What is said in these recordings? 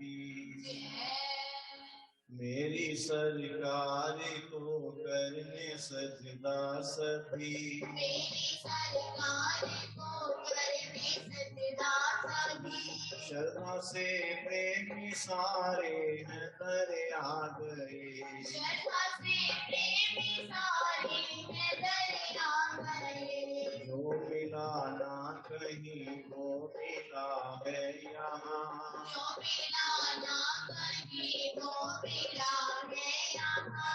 की। मेरी सरकार को करने सजदा सभी, मेरी सरकार को करने सजदा सभी। श्रद्धा से प्रेमी सारे हैं दर आ गए, श्रद्धा से प्रेमी सारे हैं दर आ गए। जो मिला ना कहीं वो मिला है यहाँ, जो मिला ना कहीं वो मिला है यहाँ।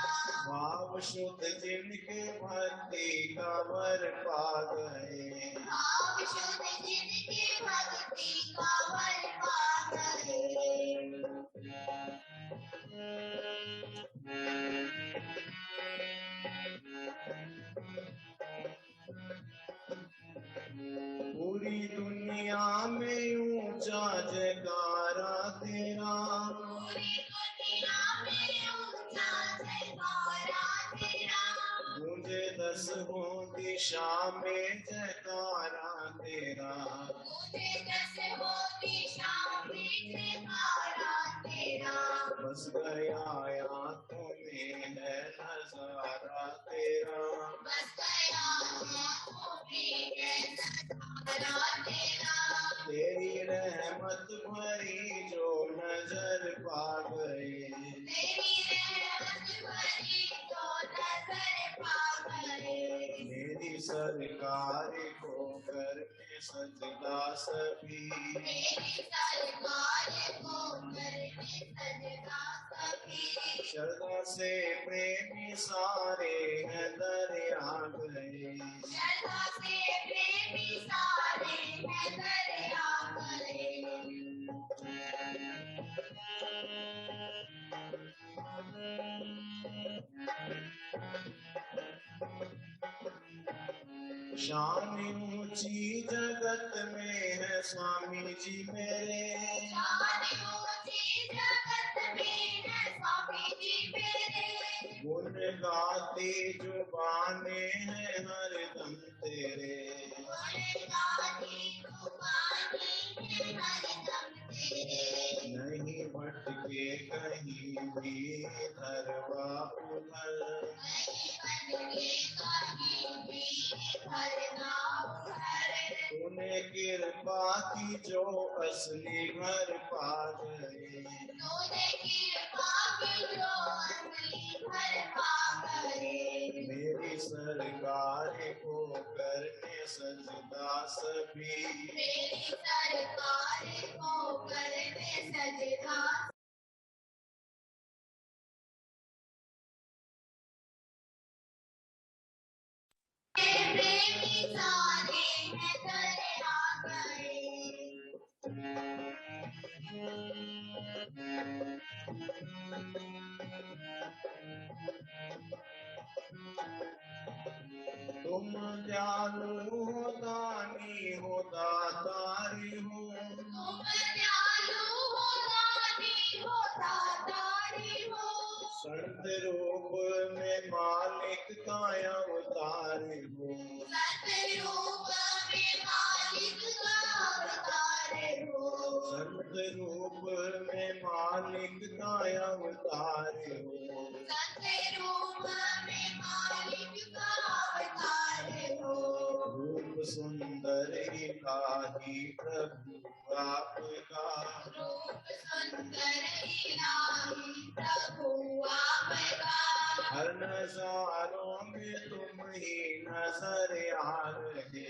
भाव शुद्ध जिनके भक्ति का वर पा गए, भाव शुद्ध जिनके भक्ति का वर पा गए। पूरी दुनिया में ऊंचा जयकारा तेरा, पूरी दुनिया में ऊंचा जयकारा तेरा। मुझे दसों दिशा में जयकारा तेरा, मुझे दसों दिशा में जयकारा तेरा। बस गया आंखों में है नजारा तेरा, बस गया आँखों में है नजारा तेरा। तेरी रहमत भरी जो नजर पा गए, तेरी रहमत भरी जो नजर पा गए। मेरी सरकार को करके सजदा सभी, मेरी सरकार को करके सजदा सभी। श्रद्धा से प्रेमी सारे हैं दर आ गए, श्रद्धा से प्रेमी सारे हैं दर आ गए। शान ऊंची जगत में है स्वामी जी मेरे, शान ऊंची जगत में है स्वामी जी मेरे। गुण गाते जुबाने हैं हरदम तेरे, गुण गाती जुबानी है हरदम तेरे। नहीं भटके कहीं भी धरवा उधर, तूने कृपा की जो असली घर पा गए, मेरी सरकार को करने सजदा सभी, मेरी सरकार को करने सजदा प्रेमी सारे हैं दर आ गए। तुम दयालु हो दानी हो दातारी हो, तुम दयालु हो दानी हो दातारी हो। संत रूप में मालिक का अवतारी हो, सतरूप में मालिक का अवतार हो। संत रूप में मालिक का अवतारी हो, सतरूप में मालिक का अवतार हो। रूप सुंदर इलाही प्रभु आपका, रूप सुंदर इलाही प्रभु आपका। हर नजारों में तुम ही नजर आ रहे,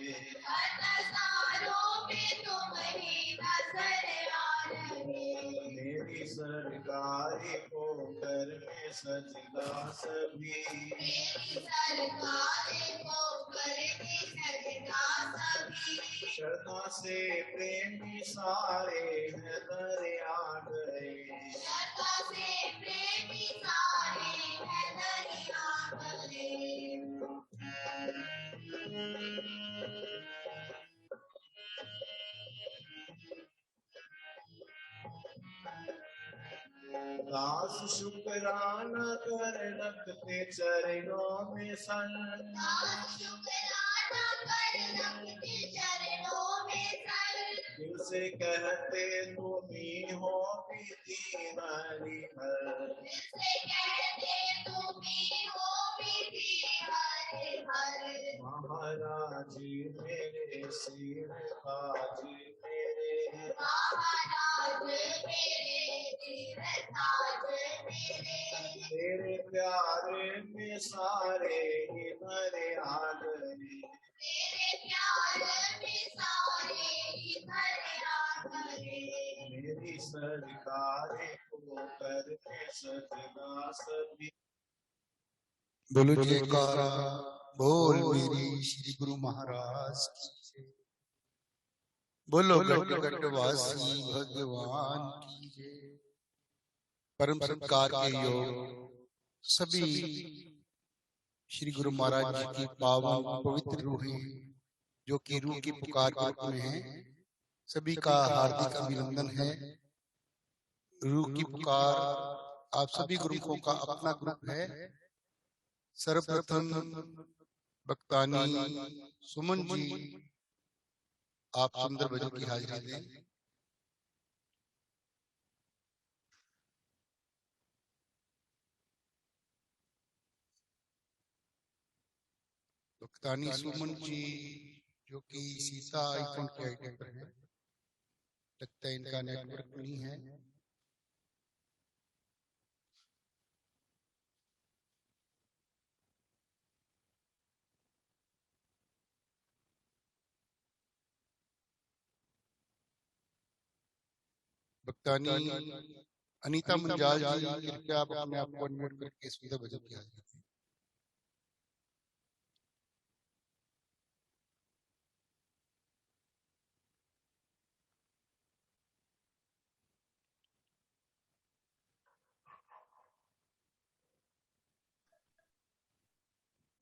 हर नजारों में तुम ही नजर आ रहे। मेरी सरकार को करने सजदा सभी, मेरी सरकार को करने सजदा सभी। श्रद्धा से प्रेमी सारे हैं दर आ गए, श्रद्धा से प्रेमी सारे हैं दर आ गए। दास शुक्राना कर रखते चरणों में सन, दास शुक्राना कर रखते चरणों में सन। जिसे कहते तुम्ही हो विधि हरिहर महाराज मेरे सिर ताज मेरे तेरे प्यारे में सारे ही भरे आ गए मेरी सरकार को करके सजना सभी बोलो जयकारा बोल मेरी श्री गुरु महाराज की जय। बोलो गढ़वासी भगवान की जय। परम सत्कार के योग सभी श्री गुरु महाराज जी की पावन पवित्र रूहें जो कि रूह की पुकार के रूप में है, सभी का हार्दिक अभिनंदन है। रूह की पुकार आप सभी गुरुओं का अपना ग्रुप है। सर्वप्रथम भक्तानी सुमन जी आप सुंदर भजन की हाजिरी दें। भक्तानी सुमन जी जो कि सीता आइकॉन के आइकन पर है, लगता है इनका नेटवर्क नहीं है। भक्तानी अनीता मंजाल जी कृपया आप अपने आप को अनम्यूट करके सुंदर भजन की हाजिरी दें।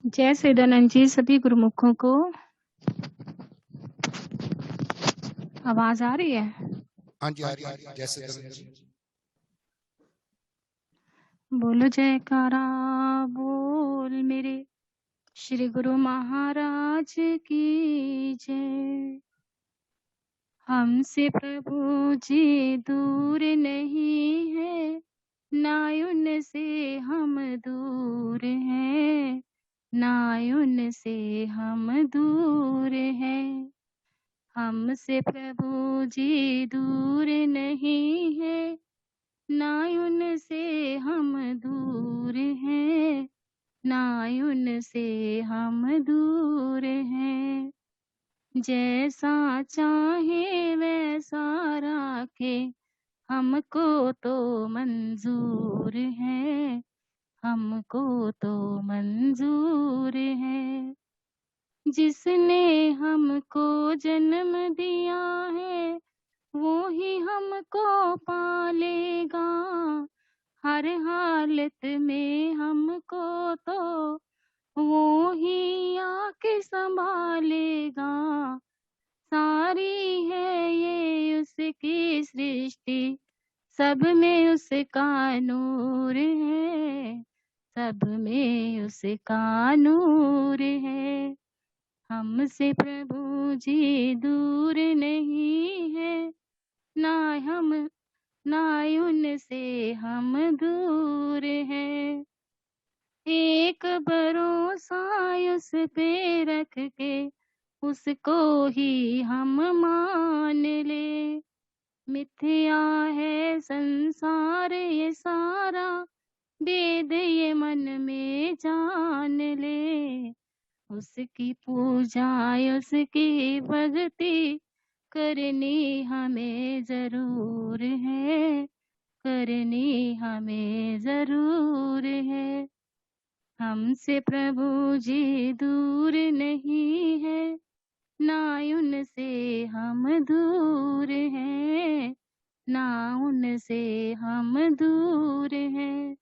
जय सदानंद जी सभी गुरुमुखों को आवाज आ रही है? हाँ जी आ रही है। जैसे जी बोलो जयकारा बोल मेरे श्री गुरु महाराज की जय। हमसे प्रभु जी दूर नहीं है, ना उनसे हम दूर हैं, ना उनसे हम दूर हैं। हमसे प्रभु जी दूर नहीं है, ना उनसे हम दूर हैं, ना उनसे हम दूर हैं। जैसा चाहे वैसा राखे, हमको तो मंजूर है, हमको तो मंजूर है। जिसने हमको जन्म दिया है, वो ही हमको पालेगा, हर हालत में हमको तो वो ही आके संभालेगा। सारी है ये उसकी सृष्टि, सब में उसका नूर है, सब में उसका नूर है। हमसे प्रभु जी दूर नहीं है, ना उनसे हम दूर हैं। एक भरोसा उस पे रख के, उसको ही हम मान ले। मिथ्या है संसार ये सारा, वेद ये मन में जान ले। उसकी पूजा उसकी भक्ति करनी हमें जरूर है, करनी हमें जरूर है। हमसे प्रभु जी दूर नहीं है, ना उनसे हम दूर हैं, ना उनसे हम दूर हैं।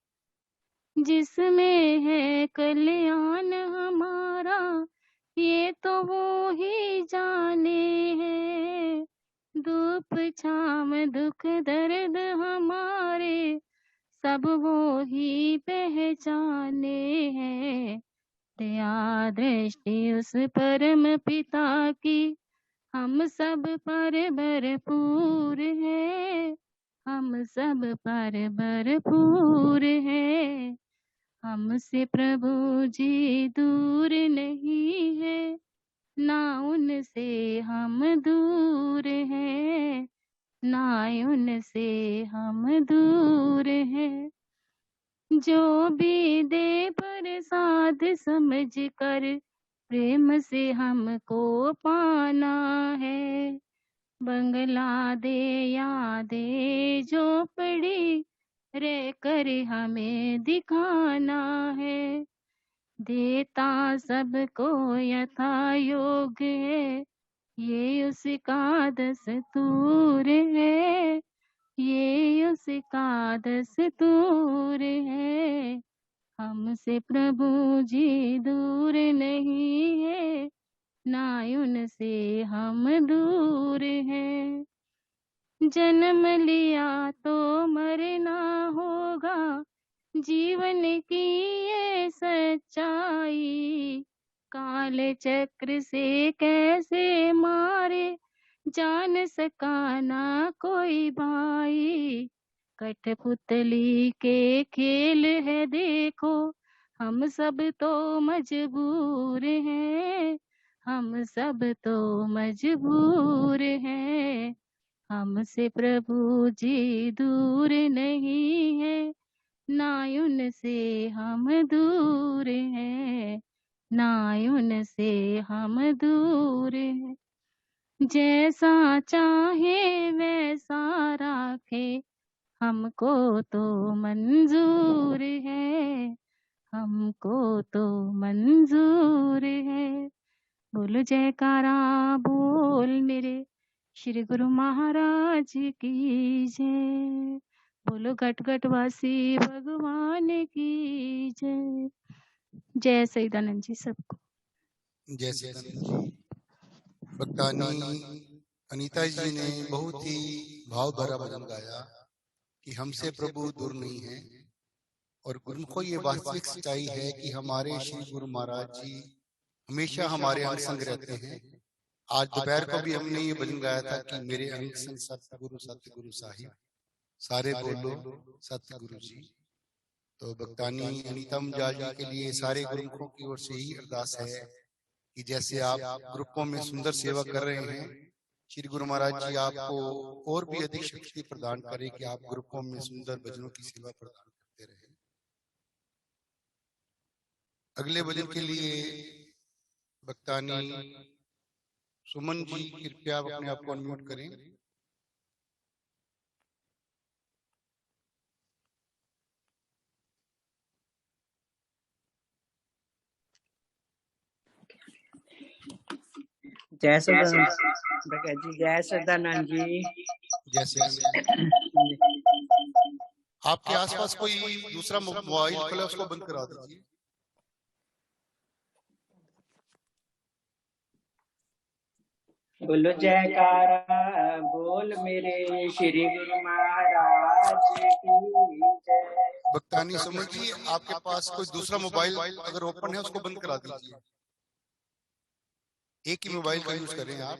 जिसमें है कल्याण हमारा, ये तो वो ही जाने है। धूप छाम दुख दर्द हमारे, सब वो ही पहचाने हैं। दया दृष्टि उस परम पिता की, हम सब पर भरपूर है, हम सब पर भरपूर है। हमसे प्रभु जी दूर नहीं है, ना उनसे हम दूर हैं, ना उनसे हम दूर हैं। जो भी दे प्रसाद समझ कर प्रेम से हमको पाना है। बंगला दे या दे झोपड़ी, रह कर हमें दिखाना है। देता सबको यथा योग है, ये उसका दस्तूर है, ये उसका दस्तूर है। हमसे प्रभु जी दूर नहीं है, ना उनसे हम दूर हैं। जन्म लिया तो मरना होगा, जीवन की ये सच्चाई। काल चक्र से कैसे मारे, जान सका ना कोई भाई। कठपुतली के खेल है देखो, हम सब तो मजबूर हैं, हम सब तो मजबूर हैं। हमसे प्रभु जी दूर नहीं है, ना उनसे हम दूर हैं, ना उनसे हम दूर हैं। जैसा चाहे वैसा राखे, हमको तो मंजूर है, हमको तो मंजूर है। बोलो जयकारा बोल मेरे श्री गुरु महाराज की जय। बोलो घट घट वासी भगवान की जय। जय सैदानंद जी सबको। जय सच्चिदानंद जी। भक्तानी अनीता जी ने बहुत ही भाव भरा भजन गाया कि हमसे प्रभु दूर नहीं है, और गुरुमुखों ये वास्तविक सच्चाई है कि हमारे श्री गुरु महाराज जी हमेशा हमारे अंग संग रहते हैं। आज दोपहर को भी हमने ये भजन गाया था कि मेरे अंग संग सतगुरु साहिब, सारे बोलो सतगुरु जी। तो भक्तानी अनीता मुंजाल जी के लिए सारे गुरुमुखों की ओर से ही अरदास है कि जैसे आप ग्रुपों में सुंदर सेवा कर रहे हैं, श्री गुरु महाराज जी आपको और भी अधिक शक्ति प्रदान करें कि आप ग्रुपों में सुंदर भजनों की सेवा प्रदान करते रहें। अगले भजन के लिए भक्तानी सुमन जी कृपया अपने आप को अनम्यूट करें। जय सदानंद जी, जय सदानंद जी। जैसे आपके आसपास कोई दूसरा मोबाइल खोला, उसको बंद करा दीजिए। बोलो जयकारा बोल मेरे श्री गुरु महाराज की जय। भक्तानी सुमन जी, आपके पास कोई दूसरा मोबाइल अगर ओपन है उसको बंद करा दीजिए। एक ही मोबाइल का यूज करें आप।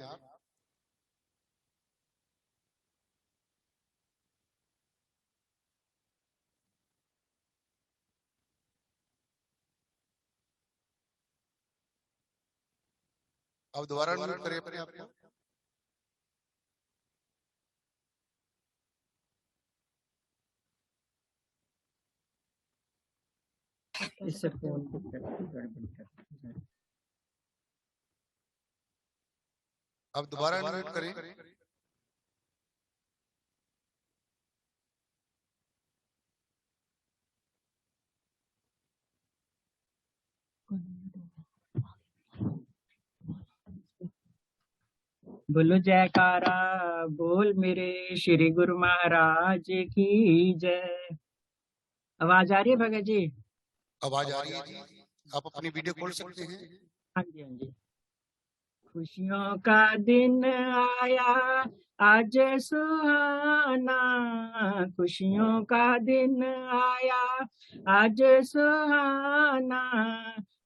अब दोबारा अनम्यूट करें अपने आप को। इस फोन को गड़बड़ कर। अब दोबारा अनम्यूट करें। बोलो जयकारा बोल मेरे श्री गुरु महाराज की जय। आवाज आ रही है भगत जी? आवाज आ रही है जी, आप अपनी वीडियो खोल सकते हैं। हाँ जी, हाँ जी। खुशियों का दिन आया आज सुहाना, खुशियों का दिन आया आज सुहाना,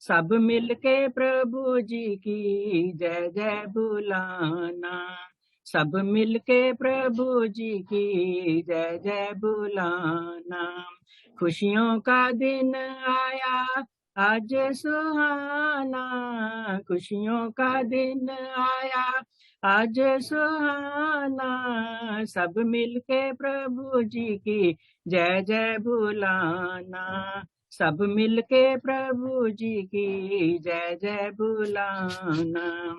सब मिलके प्रभु जी की जय जय बुलाना, सब मिलके प्रभु जी की जय जय बुलाना। खुशियों का दिन आया आज सुहाना, खुशियों का दिन आया आज सुहाना, सब मिलके प्रभु जी की जय जय बुलाना, सब मिलके प्रभु जी की जय जय बुलाना।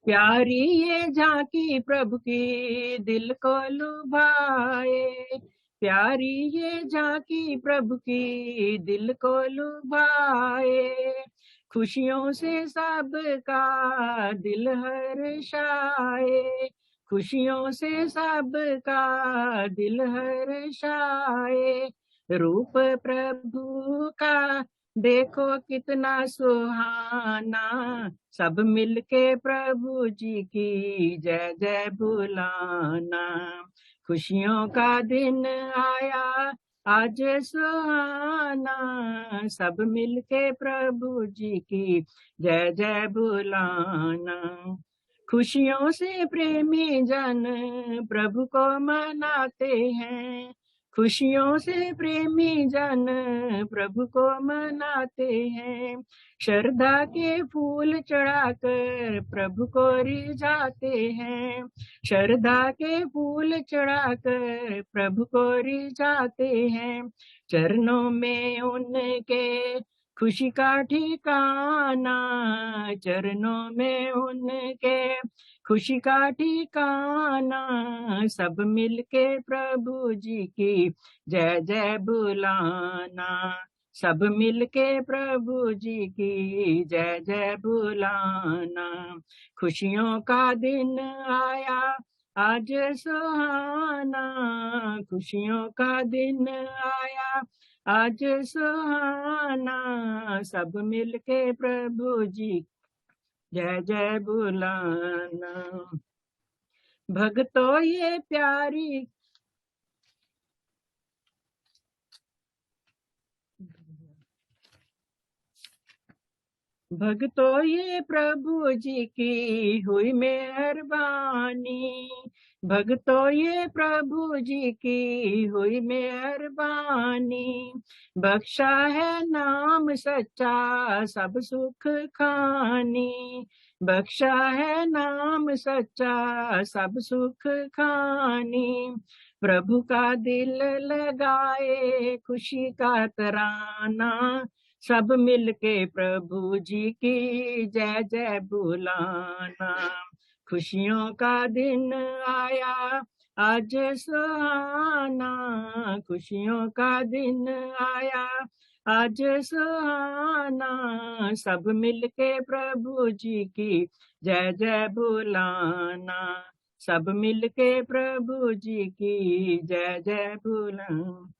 प्यारी ये झांकी प्रभु की दिल को लुभाए, प्यारी ये झांकी प्रभु की दिल को लुभाए, खुशियों से सबका दिल हर्षाए, खुशियों से सबका दिल हर्षाए। रूप प्रभु का देखो कितना सुहाना, सब मिलके प्रभु जी की जय जय बुलाना। खुशियों का दिन आया आज सुहाना, सब मिलके प्रभु जी की जय जय बुलाना। खुशियों से प्रेमी जन प्रभु को मनाते हैं, खुशियों से प्रेमी जन प्रभु को मनाते हैं, श्रद्धा के फूल चढ़ाकर प्रभु को रिझाते हैं, श्रद्धा के फूल चढ़ाकर प्रभु को रिझाते हैं। चरणों में उनके खुशी का ठिकाना, चरणों में उनके खुशी का ठिकाना, सब मिलके प्रभु जी की जय जय बुलाना, सब मिलके प्रभु जी की जय जय बुलाना। खुशियों का दिन आया आज सुहाना, खुशियों का दिन आया आज सुहाना, सब मिलके प्रभु जी जय जय बुलाना। भक्तों ये प्यारी भक्तों ये प्रभु जी की हुई मेहरबानी, भक्तों ये प्रभु जी की हुई मेहरबानी, बख्शा है नाम सच्चा सब सुख खानी, बख्शा है नाम सच्चा सब सुख खानी। प्रभु का दिल लगाए खुशी का तराना, सब मिलके प्रभु जी की जय जय बुलाना। खुशियों का दिन आया आज सुहाना, खुशियों का दिन आया आज सुहाना, सब मिलके प्रभु जी की जय जय बुलाना, सब मिलके प्रभु जी की जय जय बुलाना।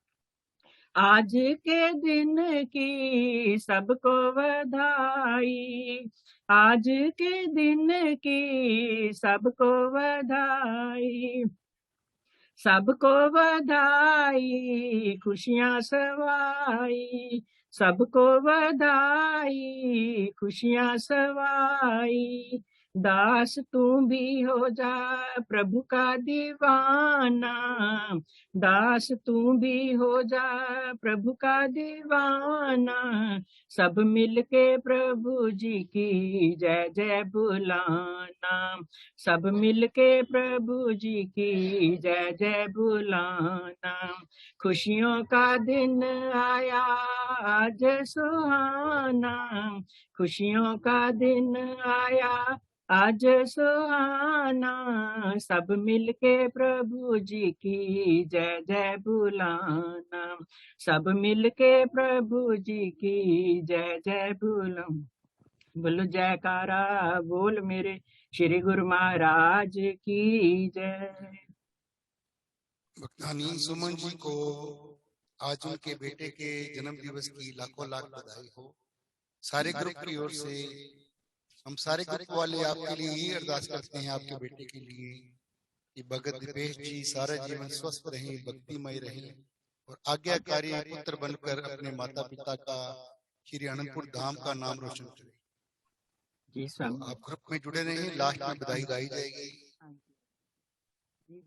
आज के दिन की सबको बधाई, आज के दिन की सबको बधाई, सबको बधाई खुशियाँ सवाई, सबको बधाई खुशियाँ सवाई। दास तू भी हो जा प्रभु का दीवाना, दास तू भी हो जा प्रभु का दीवाना, सब मिलके प्रभु जी की जय जय बुलाना, सब मिलके प्रभु जी की जय जय बुलाना। खुशियों का दिन आया आज सुहाना, खुशियों का दिन आया आज सुहाना, सब मिलके प्रभु जी की जय जय बुलाना, सब मिलके प्रभु जी की जय जय बुलाना। बोलो जयकारा बोल मेरे श्री गुरु महाराज की जय। भक्तानी सुमन जी को आज उनके बेटे के जन्म दिवस की लाखों लाख बधाई हो। सारे ग्रुप की ओर से हम सारे ग्रुप वाले आपके लिए ही अरदास करते हैं, आपके बेटे के लिए कि भगत दीपेश जी सारा जीवन स्वस्थ रहें, भक्तिमय रहें और आज्ञाकारी पुत्र बनकर अपने माता पिता का श्री आनंदपुर धाम का नाम रोशन करे। जी तो स्वामी। आप ग्रुप में जुड़े रहिए, लास्ट में बधाई गाई जाएगी।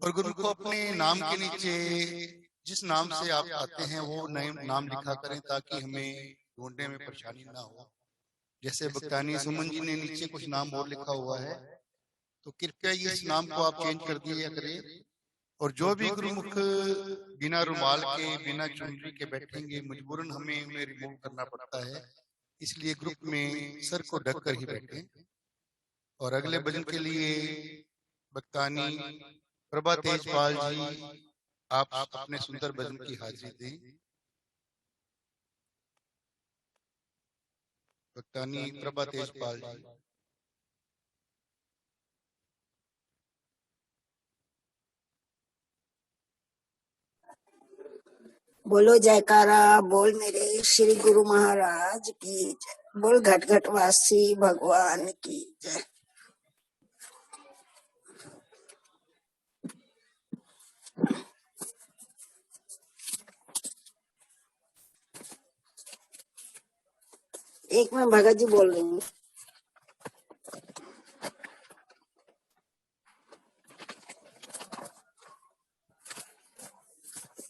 और गुरु को अपने नाम के नीचे जिस नाम से आप आते हैं वो नए नाम लिखा करें, ताकि हमें ढूंढने में परेशानी ना हो। जैसे भक्तानी सुमन जी ने नीचे कुछ नाम और लिखा हुआ है, तो कृपया इस नाम को आप चेंज कर दिया करें। और जो भी गुरुमुख बिना रुमाल के, बिना चुनरी के बैठेंगे, मजबूरन हमें उन्हें रिमूव करना पड़ता है, इसलिए ग्रुप में सर को ढक कर ही बैठे। और अगले भजन के लिए भक्तानी प्रभा तेजपाल जी, आप अपने सुंदर भजन की हाजिरी दें। भक्तानी प्रभा तेजपाल जी। बोलो जयकारा बोल मेरे श्री गुरु महाराज की जय। बोल घट घट वासी भगवान की जय। एक मैं भगत जी बोल रही हूँ।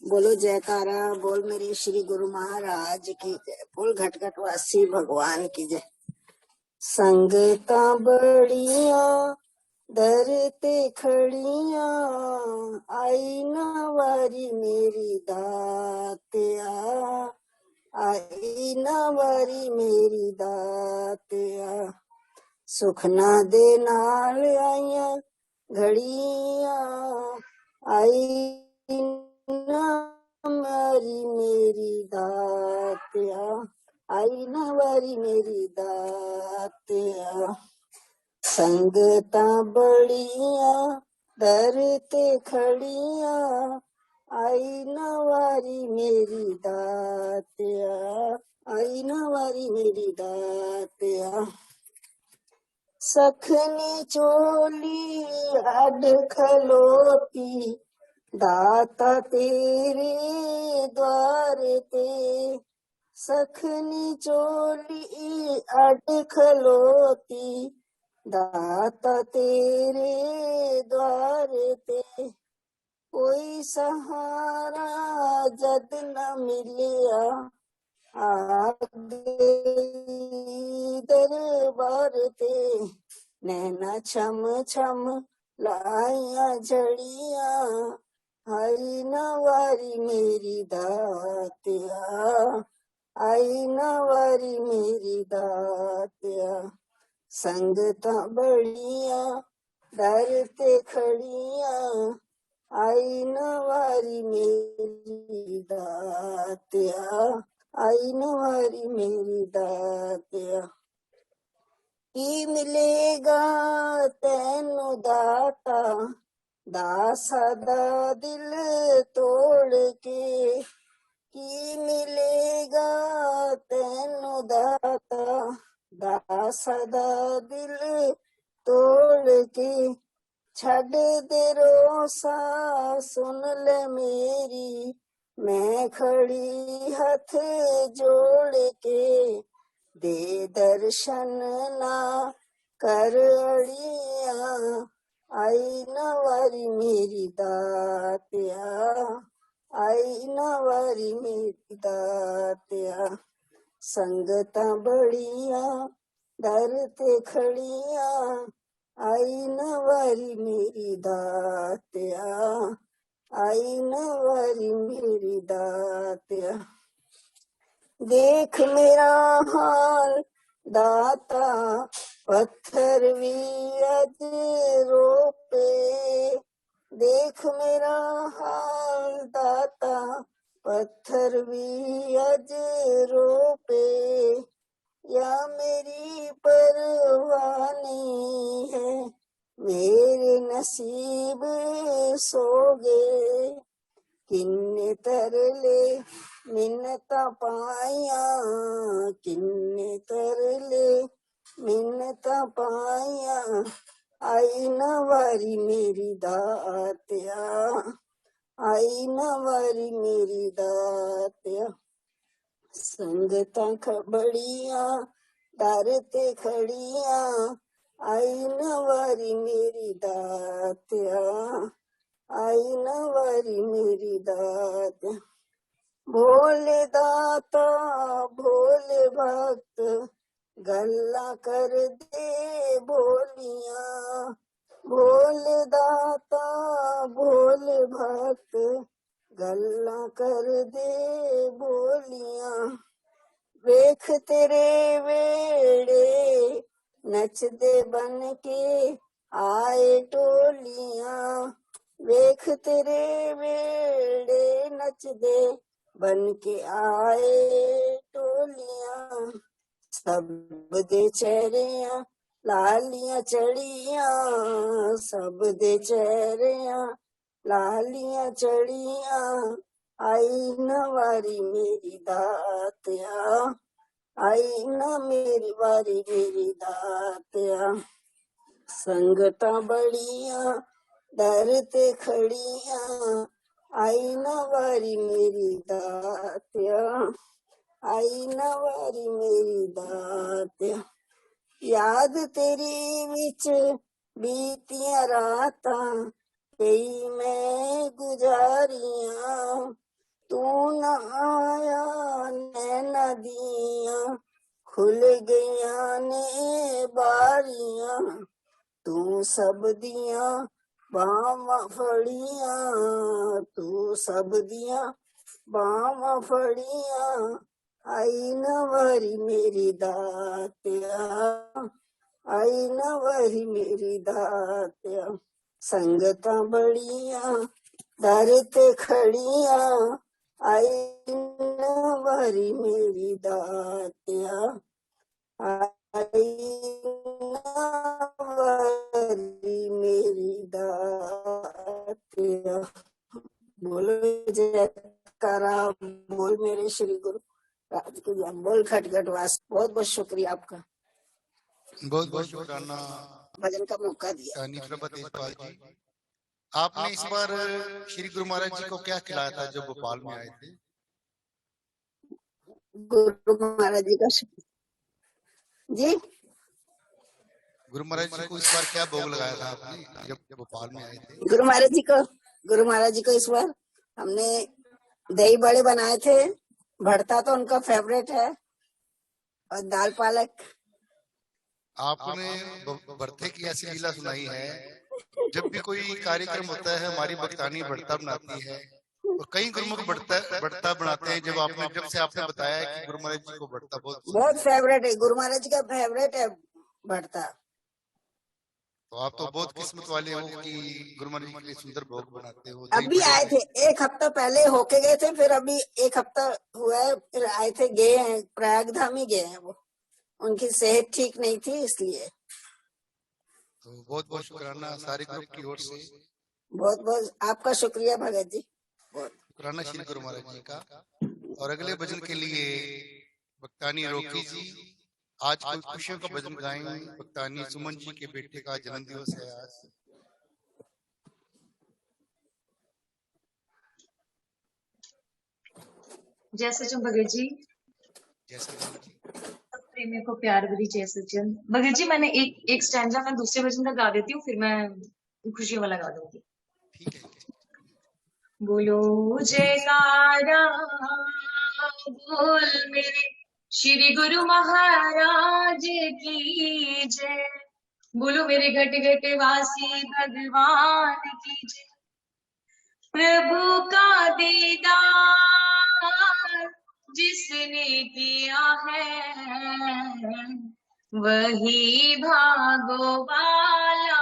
बोलो जयकारा बोल मेरे श्री गुरु महाराज की जय। बोल घट घट वासी भगवान की जय। संगता बड़िया धरते खड़िया, आई ना वारी मेरी दातिया, आई ना वारी मेरी दातिया। सुख ना दे नाल आइया घड़िया, आई ना वारी मेरी दातिया, आई ना वारी मेरी दातिया। संगता बड़िया धरते खड़िया, आई ना वारी मेरी दातिया, आई ना वारी मेरी दातिया। सखनी चोली अड खलोती, दाता तेरे द्वार ते। सखनी चोली अड खलोती, दाता तेरे द्वार ते। कोई सहारा जद न मिलिया, आगे दरबार ते। नैना छम छम लाइया झड़िया, आई ना वारी मेरी दातिया, आई ना वारी मेरी दातिया। संगता बड़िया डरते खड़िया, आई ना वारी मेरी दातिया, आई ना वारी मेरी दातिया। की मिलेगा तैनू दाता, दासा दा दिल तोड़ के। की मिलेगा तैनू दाता, दासा दा दिल तोड़ के। छड़ दे रोसा सुन ले मेरी, मैं खड़ी हथ जोड़ के। दे दर्शन ना कर अड़िया, आई ना वारी मेरी दातिया, आई ना वारी मेरी दातिया। संगता बड़िया डरते खड़िया, आई ना वारी मेरी दातिया, आई ना वारी मेरी दातिया। देख मेरा हाल दाता, पत्थर भी अज रोपे। देख मेरा हाल दाता, पत्थर भी अज रोपे। या मेरी परवानी है, मेरे नसीब सोगे। किन्ने तरले मिन्नता पाया, किन्ने तरले मिन्नता पाया, आई ना वारी मेरी दातिया, आई ना वारी मेरी दातिया। संगता खबड़िया डरते खड़िया आई नवारी मेरी दात्या, आई नवारी मेरी दात्या। भोले दाता भोले भक्त गल्ला कर दे बोलिया, भोले दाता भोले भक्त गल्ला कर दे बोलिया। वेख तेरे वेड़े नचदे बन के आए टोलियां, वेख तेरे वेड़े नचदे बन के आए टोलियां। सब दे चेहरियां लालियां चढ़िया, सब दे चेहरियां लालियां चढ़िया आई नवारी मेरी दात्या, आई न मेरी वारी मेरी दात्या। संगता बड़िया डरते खड़िया आई नवारी मेरी दात्या, आई नवारी मेरी दात्या। याद तेरी विच बीतियां रातां कई मैं गुजारियां, तू न आया नैना दियां खुल गईयां ने बारियां, तू सब दियां बावां फड़ियां, तू सब दियां बावां फड़ियां आई नवारी मेरी दात्या, आई नवारी मेरी दात्या। संगता बड़िया डरते खड़िया आई नवारी मेरी दात्या, आई नवारी मेरी दात्या। बोलो जयकारा बोल मेरे श्री गुरु राज के ज्ञान बोल खटखट वास। बहुत बहुत शुक्रिया आपका, बहुत बहुत शुक्राना भजन का मौका दिया। रानी प्रभा तेजपाल जी। आपने इस बार श्री गुरु महाराज जी को क्या खिलाया था जो भोपाल में आए थे? गुरु महाराज जी का जी, गुरु महाराज जी को इस बार क्या भोग लगाया था आपने जब भोपाल में आए थे? गुरु महाराज जी को इस बार हमने दही बड़े बनाए थे, भरता तो उनका फेवरेट है, और दाल पालक। आपने भरते की ऐसी लीला सुनाई है, जब भी कोई कार्यक्रम होता है हमारी भक्तानी भरता बनाती है और कई गुरुमुख भरता बनाते हैं। जब से आपने बताया है कि गुरु महाराज जी को भरता बहुत फेवरेट है, गुरु महाराज जी का फेवरेट है भरता। तो आप तो बहुत किस्मत वाले हो कि गुरु महाराज जी के लिए सुंदर भोग बनाते हो। अभी आए थे, एक हफ्ता पहले होके गए थे, फिर अभी एक हफ्ता हुआ है, फिर आए थे, गए हैं प्रयागधाम ही गए हैं। वो उनकी सेहत ठीक नहीं थी इसलिए। तो बहुत बहुत शुक्राना सारे ग्रुप की ओर से। बहुत बहुत आपका शुक्रिया भगत जी, बहुत शुक्राना श्री गुरु महाराज जी का। और अगले भजन के लिए भक्तानी रोकी जी आज कोई खुशियों का भजन गाएंगे। भक्तानी सुमन जी के बेटे का जन्म दिवस है आज। जय सचिन भगत जी, जय सचिन जी, प्रेमियों को प्यार भरी जय सचिन भगत जी। मैंने एक स्टैंजा मैं दूसरे भजन का गा देती हूँ, फिर मैं खुशियों वाला गा दूंगी। ठीक है। बोलो जयकारा बोल मेरे श्री गुरु महाराज की जय। बोलो मेरे घट घट वासी भगवान की जय। प्रभु का दीदार जिसने किया है वही भागो वाला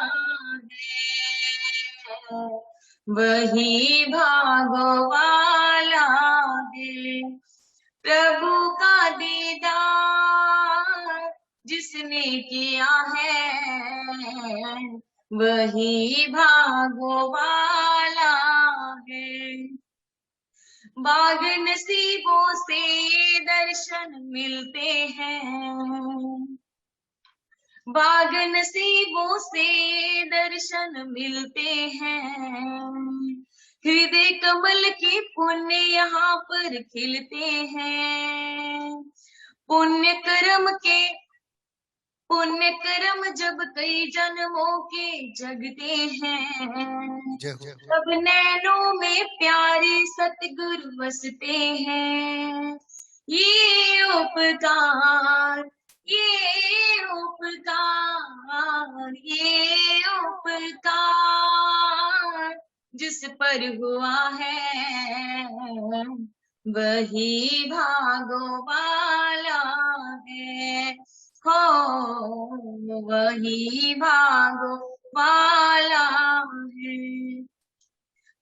है, वही भागो वाला है। प्रभु का दीदार जिसने किया है वही भागो वाला है। बाग नसीबों से दर्शन मिलते हैं, बाग नसीबों से दर्शन मिलते हैं। हृदय कमल के पुण्य यहाँ पर खिलते हैं। पुण्य कर्म जब कई जन्मों के जगते हैं, जय हो। तब नैनों में प्यारे सतगुरु बसते हैं। ये उपकार जिस पर हुआ है वही भागो वाला है। हो वही भागो वाला है।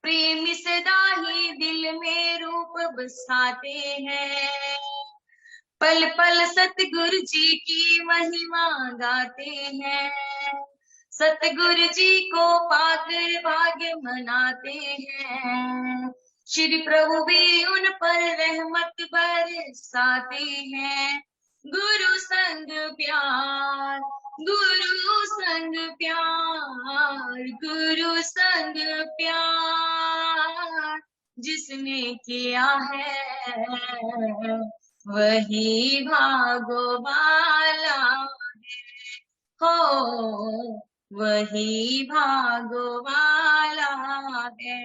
प्रेमी सदा ही दिल में रूप बसाते हैं। पल पल सतगुरु जी की महिमा गाते हैं। सतगुरु जी को पाकर भाग्य मनाते हैं। श्री प्रभु भी उन पर रहमत बरसाते हैं। गुरु संग प्यार, गुरु संग प्यार, गुरु संग प्यार जिसने किया है वही भागो वाला है। हो वही भागो वाला है।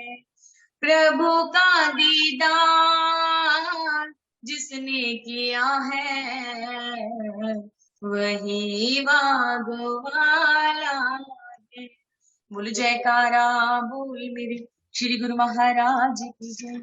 प्रभु का दीदार जिसने किया है वही भागो वाला है। बोल जयकारा बोल मेरे श्री गुरु महाराज की जय।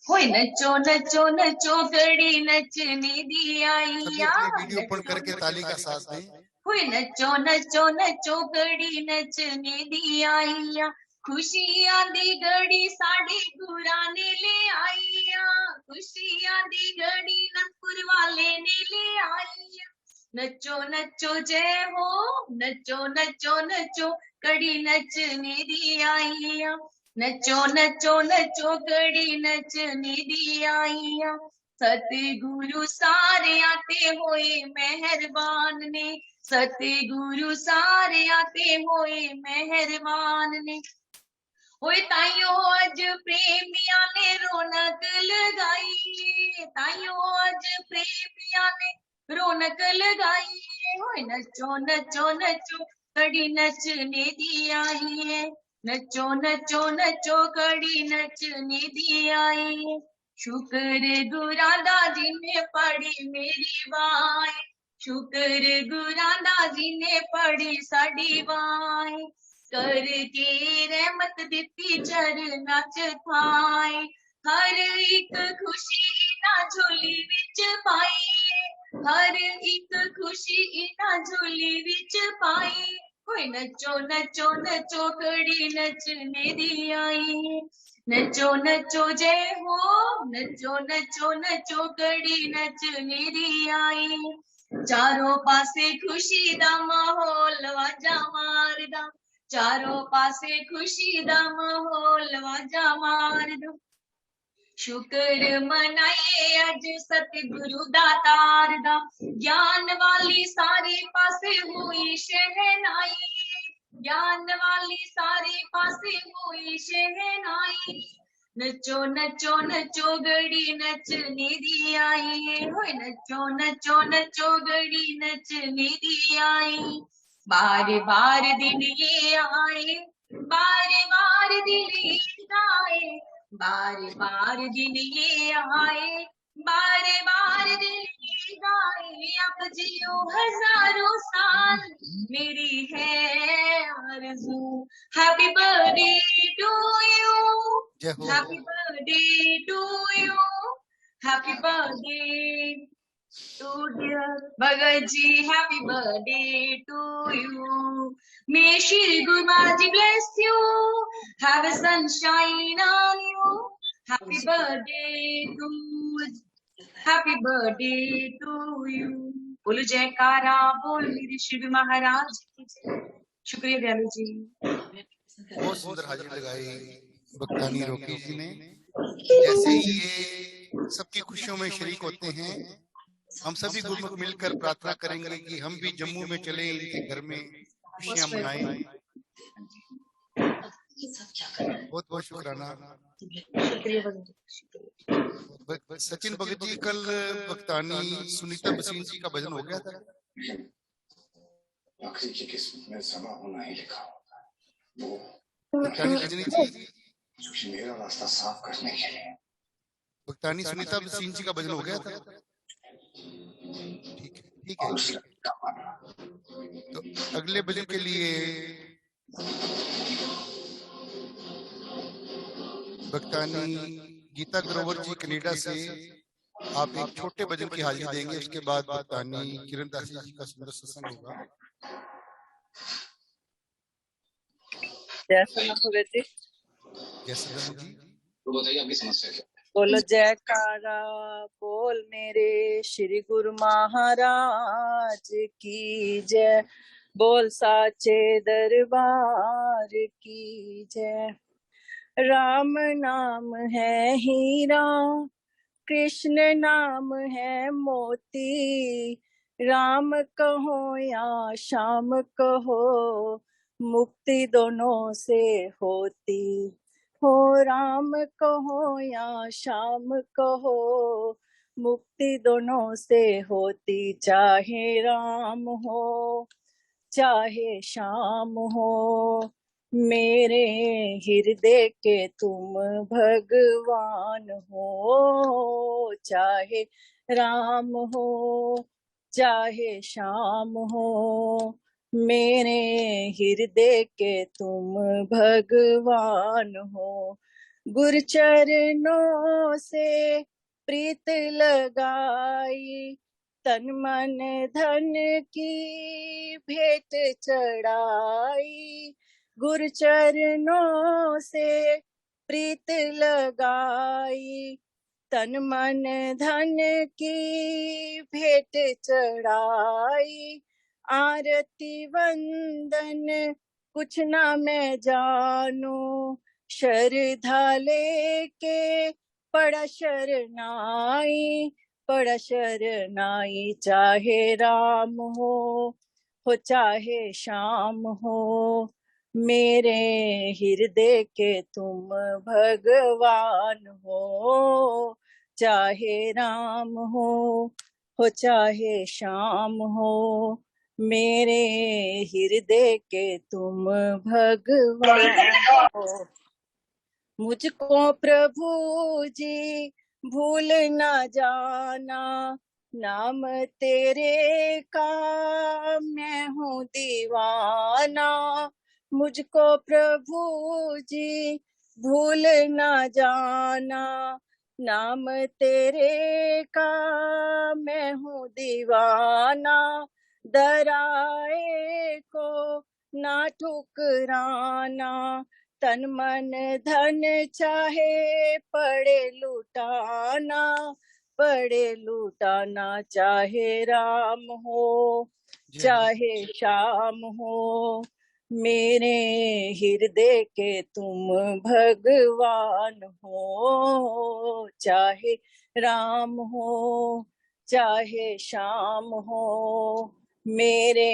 होए नचो नचो नचो गड़ी नचने दी आईया। वीडियो ओपन करके ताली का साथ दें। होए नचो नचो नचो गड़ी नचने दी आईया। खुशियां दी घड़ी साड़ी गुरा ने ले आईया। खुशियां दी घड़ी नपुर वाले ने ले आईया। नचो नचो जय हो, नचो नचो नचो कड़ी नचने दी आईया। नचो नचो नचो कड़ी नचने दी आईया। सतगुरु सारे आते होए मेहरबान ने। सतगुरु सारे आते होए मेहरबान ने। ओए ताइयो अज प्रेमिया ने रौनक लगाई। ताइयो अज प्रेमिया ने रौनक लगाई। ओए नचो नचो नचो कड़ी नचने दी आई है। नचो नचो नचो कड़ी नचने दी आई है। शुक्र गुरादा जी ने पढ़ी मेरी बाई। शुक्र गुरादा जी ने पढ़ी साडी बाई। करके रहमत दिती चरना च थाई। हर एक खुशी इना झोली विच पाई। हर एक खुशी इना झोली विच पाई। होए नचो नचो नचो कड़ी नचने दी आई। नचो नचो जय हो, नचो नचो नचो कड़ी नचने दी आई। चारों पासे खुशी दा माहौल वाजा मारदा। चारों पासे खुशी दा माहौल वाजा मारदा। शुक्र मनाइए अज सतगुरु दातार दा। ज्ञान वाली सारे पासे हुई शहनाई। ज्ञान वाली सारे पासे हुई शहनाई। नचो नचो नचो गड़ी नचने दी आई। होए नचो नचो नचो गड़ी नचने दी आई। बार बार दिन ये आए, बार बार दिन ये आए। बार बार दिन ये आए, बार बार दिन ये आए। अब जियो हजारों साल मेरी है आरज़ू। Happy birthday to you, happy birthday to you, happy birthday to dear Bhagat ji. Happy birthday to you. May Shri Guru Maharaj bless you. Have a sunshine on you. Happy birthday to Happy birthday to you. बोलो जयकारा बोल मेरे श्री महाराज की जय। शुक्रिया दयालु जी। बहुत सुंदर हाजिरी लगाई भक्तानी रोकी जी ने। जैसे ही ये सबकी खुशियों में शरीक होते हैं, हम सभी गुरुमुख मिलकर प्रार्थना करेंगे कि हम भी जम्मू में चले, इनके घर में खुशियां मनाएं। बहुत बहुत शुक्राना। शुक्रिया भगत जी, शुक्रिया। सचिन भगत जी, कल भक्तानी सुनीता बसीन जी का भजन हो गया था। आखिरी की किस्मत में समा होना ही लिखा होता है, वो भक्तानी रजनी जी, मेरा रास्ता साफ करने के लिए। भक्तानी सुनीता बसीन जी का भजन हो गया था। ठीक है, ठीक है। तो अगले भजन के लिए भक्तानी गीता ग्रोवर जी कनाडा से आप एक छोटे भजन की हाजिरी देंगे। उसके बाद भक्तानी किरण दासी जी का सुंदर सत्संग होगा। जय श्री राम भगत जी। जय श्री राम जी। तो बताइए आपकी समस्या क्या? बोलो जयकारा बोल मेरे श्री गुरु महाराज की जय, बोल साचे दरबार की जय। राम नाम है हीरा, कृष्ण नाम है मोती, राम कहो या श्याम कहो, मुक्ति दोनों से होती। हो राम कहो या श्याम कहो, मुक्ति दोनों से होती। चाहे राम हो चाहे श्याम हो, मेरे हृदय के तुम भगवान हो। चाहे राम हो चाहे श्याम हो, मेरे हृदय के तुम भगवान हो। गुरु चरणों से प्रीत लगाई, तन मन धन की भेंट चढ़ाई। गुरु चरणों से प्रीत लगाई, तन मन धन की भेंट चढ़ाई। आरती वंदन कुछ ना मैं जानू, श्रद्धा लेके पड़ा शरनाई, पड़ा शरनाई। चाहे राम हो चाहे श्याम हो, मेरे हृदय के तुम भगवान हो। चाहे राम हो चाहे श्याम हो, मेरे हृदय के तुम भगवान हो। मुझको प्रभु जी भूल न जाना, नाम तेरे का मैं हूँ दीवाना। मुझको प्रभु जी भूल न जाना, नाम तेरे का मैं हूँ दीवाना। दराए को ना ठुकराना, तन मन धन चाहे पड़े लुटाना, पड़े लुटाना। चाहे राम हो चाहे श्याम हो, मेरे हृदय के तुम भगवान हो। चाहे राम हो चाहे श्याम हो, मेरे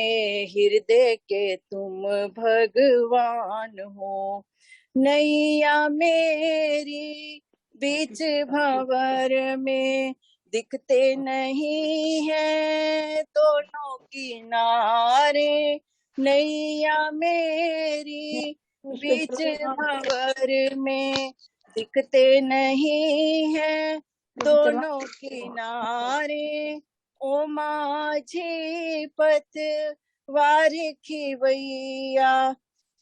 हृदय के तुम भगवान हो। नैया मेरी बीच भंवर में, दिखते नहीं है दोनों किनारे। नैया मेरी बीच भंवर में, दिखते नहीं है दोनों किनारे। ओ माझी पतवार खिवैया,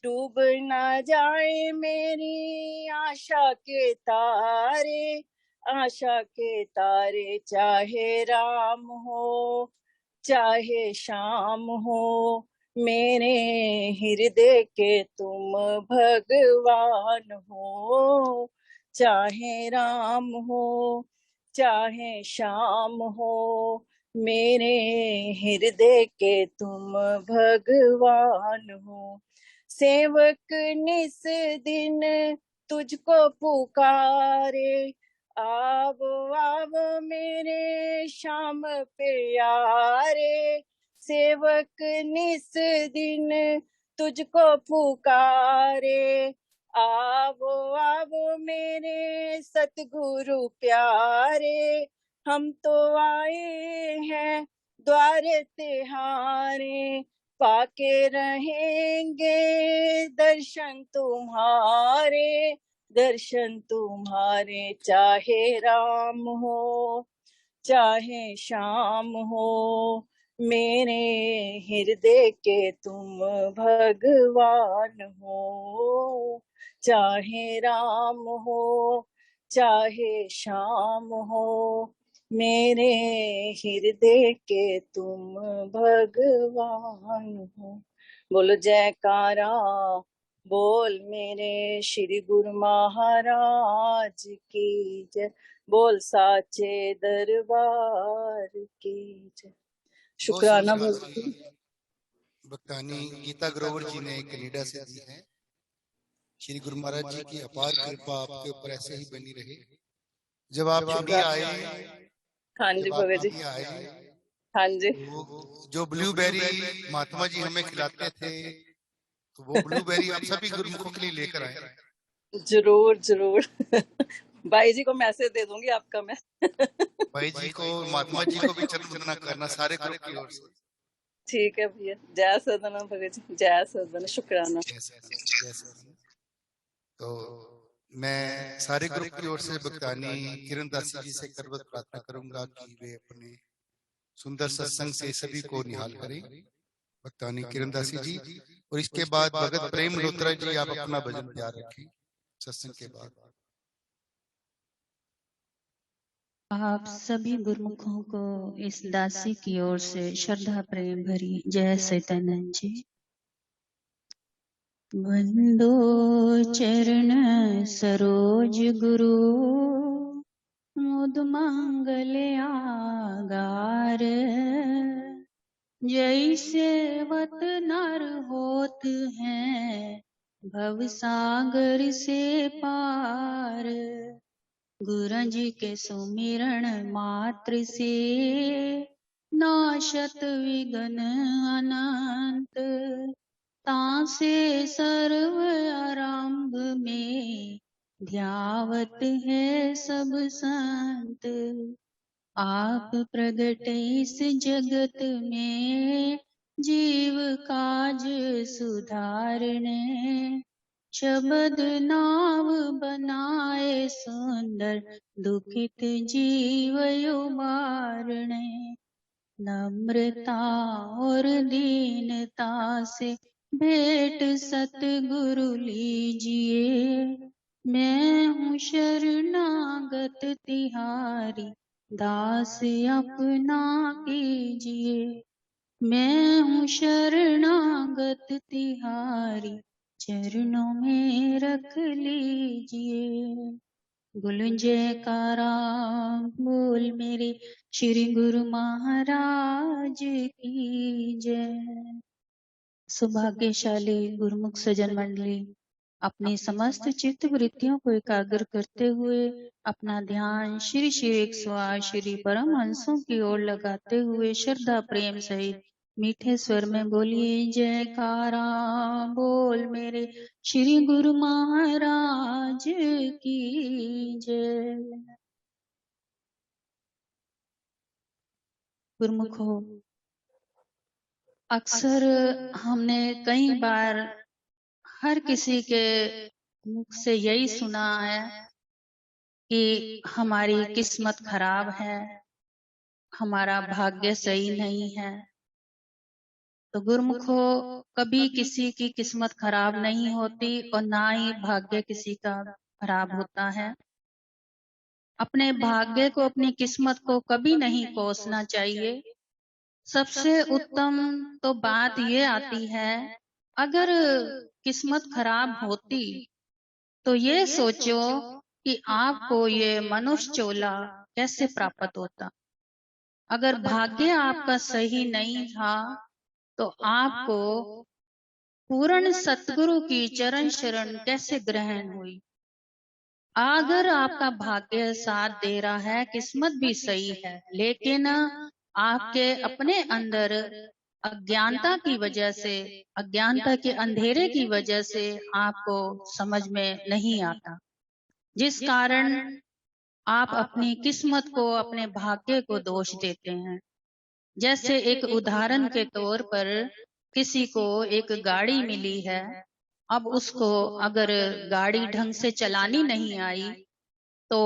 डूब न जाए मेरी आशा के तारे, आशा के तारे। चाहे राम हो चाहे श्याम हो, मेरे हृदय के तुम भगवान हो। चाहे राम हो चाहे श्याम हो, मेरे हृदय के तुम भगवान हो। सेवक निस दिन तुझको पुकारे, आवो आवो मेरे श्याम प्यारे। सेवक निस दिन तुझको पुकारे, आवो आवो मेरे सतगुरु प्यारे, हम तो आए हैं द्वार तिहारे, पाके रहेंगे दर्शन तुम्हारे, दर्शन तुम्हारे। चाहे राम हो चाहे श्याम हो, मेरे हृदय के तुम भगवान हो। चाहे राम हो चाहे श्याम हो, मेरे हृदय के तुम भगवान हो। बोलो जयकारा बोल मेरे श्री गुरु महाराज की जय, बोल साचे दरबार की जय। शुक्राना बोलती। भक्तानी गीता ग्रोवर जी ने कनाडा से दी है। श्री गुरु महाराज जी की अपार कृपा आपके ऊपर ऐसे ही बनी रहे। जब आप इंडिया आए, हाँ जी भगत जी, हाँ जी, जो ब्लूबेरी महात्मा जी हमें खिलाते थे, तो वो ब्लूबेरी आप सभी गुरुमुखों के लिए लेकर आए। जरूर जरूर भाई जी को मैसेज दे दूंगी आपका मैं। भाई जी को, महात्मा जी को भी चरण वंदना करना सारे ग्रुप की ओर से। ठीक है भैया। जय सदना भगत जी, जय सदना, शुक्राना। तो मैं सारे ग्रुप की ओर से भक्तानी किरण दासी जी से करवत प्रार्थना करूंगा कि वे अपने सुंदर सत्संग से सभी को निहाल करें। भक्तानी किरण दासी जी, और इसके बाद भगत प्रेम लोत्रा जी आप अपना भजन तैयार रखें सत्संग के बाद। आप सभी गुरुमुखों को इस दासी की ओर से श्रद्धा प्रेम भरी जय सैतानंद जी। वंदो चरण सरोज गुरु, मुद मंगल आगार, जैसे वत नर होत हैं भव सागर से पार। गुरु जी के सुमिरण मात्र से नाशत विघ्न अनंत, तासे सर्व आरंभ में ध्यावत है सब संत। आप प्रगट इस जगत में जीव काज सुधारने, शब्द नाव बनाए सुंदर दुखित जीव उबारने। नम्रता और दीनता से भेंट सतगुरु लीजिए, मैं हूँ शरणागत तिहारी दास अपना कीजिए। मैं हूँ शरणागत तिहारी चरणों में रख लीजिए। बोल जयकारा बोल मेरे श्री गुरु महाराज की जय। सौभाग्यशाली गुरुमुख सज्जन मंडली, अपनी समस्त चित्त वृत्तियों को एकाग्र करते हुए अपना ध्यान श्री श्री 108 श्री परम हंसों की ओर लगाते हुए श्रद्धा प्रेम सहित मीठे स्वर में बोलिए जयकारा बोल मेरे श्री गुरु महाराज की जय। गुरुमुखो, अक्सर हमने कई बार हर किसी के मुख से यही सुना है कि हमारी किस्मत खराब है, हमारा भाग्य सही नहीं है। तो गुरुमुखो, कभी किसी की किस्मत खराब नहीं होती और ना ही भाग्य किसी का खराब होता है। अपने भाग्य को, अपनी किस्मत को कभी नहीं कोसना चाहिए। सबसे उत्तम तो बात ये आती है, अगर किस्मत खराब होती तो ये सोचो कि आपको ये मनुष्य चोला कैसे प्राप्त होता। अगर भाग्य आपका सही नहीं था तो आपको पूर्ण सतगुरु की चरण शरण कैसे ग्रहण हुई। अगर आपका भाग्य साथ दे रहा है, किस्मत भी सही है, लेकिन आपके अपने अंदर अज्ञानता की वजह से, अज्ञानता के अंधेरे की वजह से आपको समझ में नहीं आता, जिस कारण आप अपनी किस्मत को, अपने भाग्य को दोष देते हैं। जैसे एक उदाहरण के तौर पर किसी को एक गाड़ी मिली है, अब उसको अगर गाड़ी ढंग से चलानी नहीं आई तो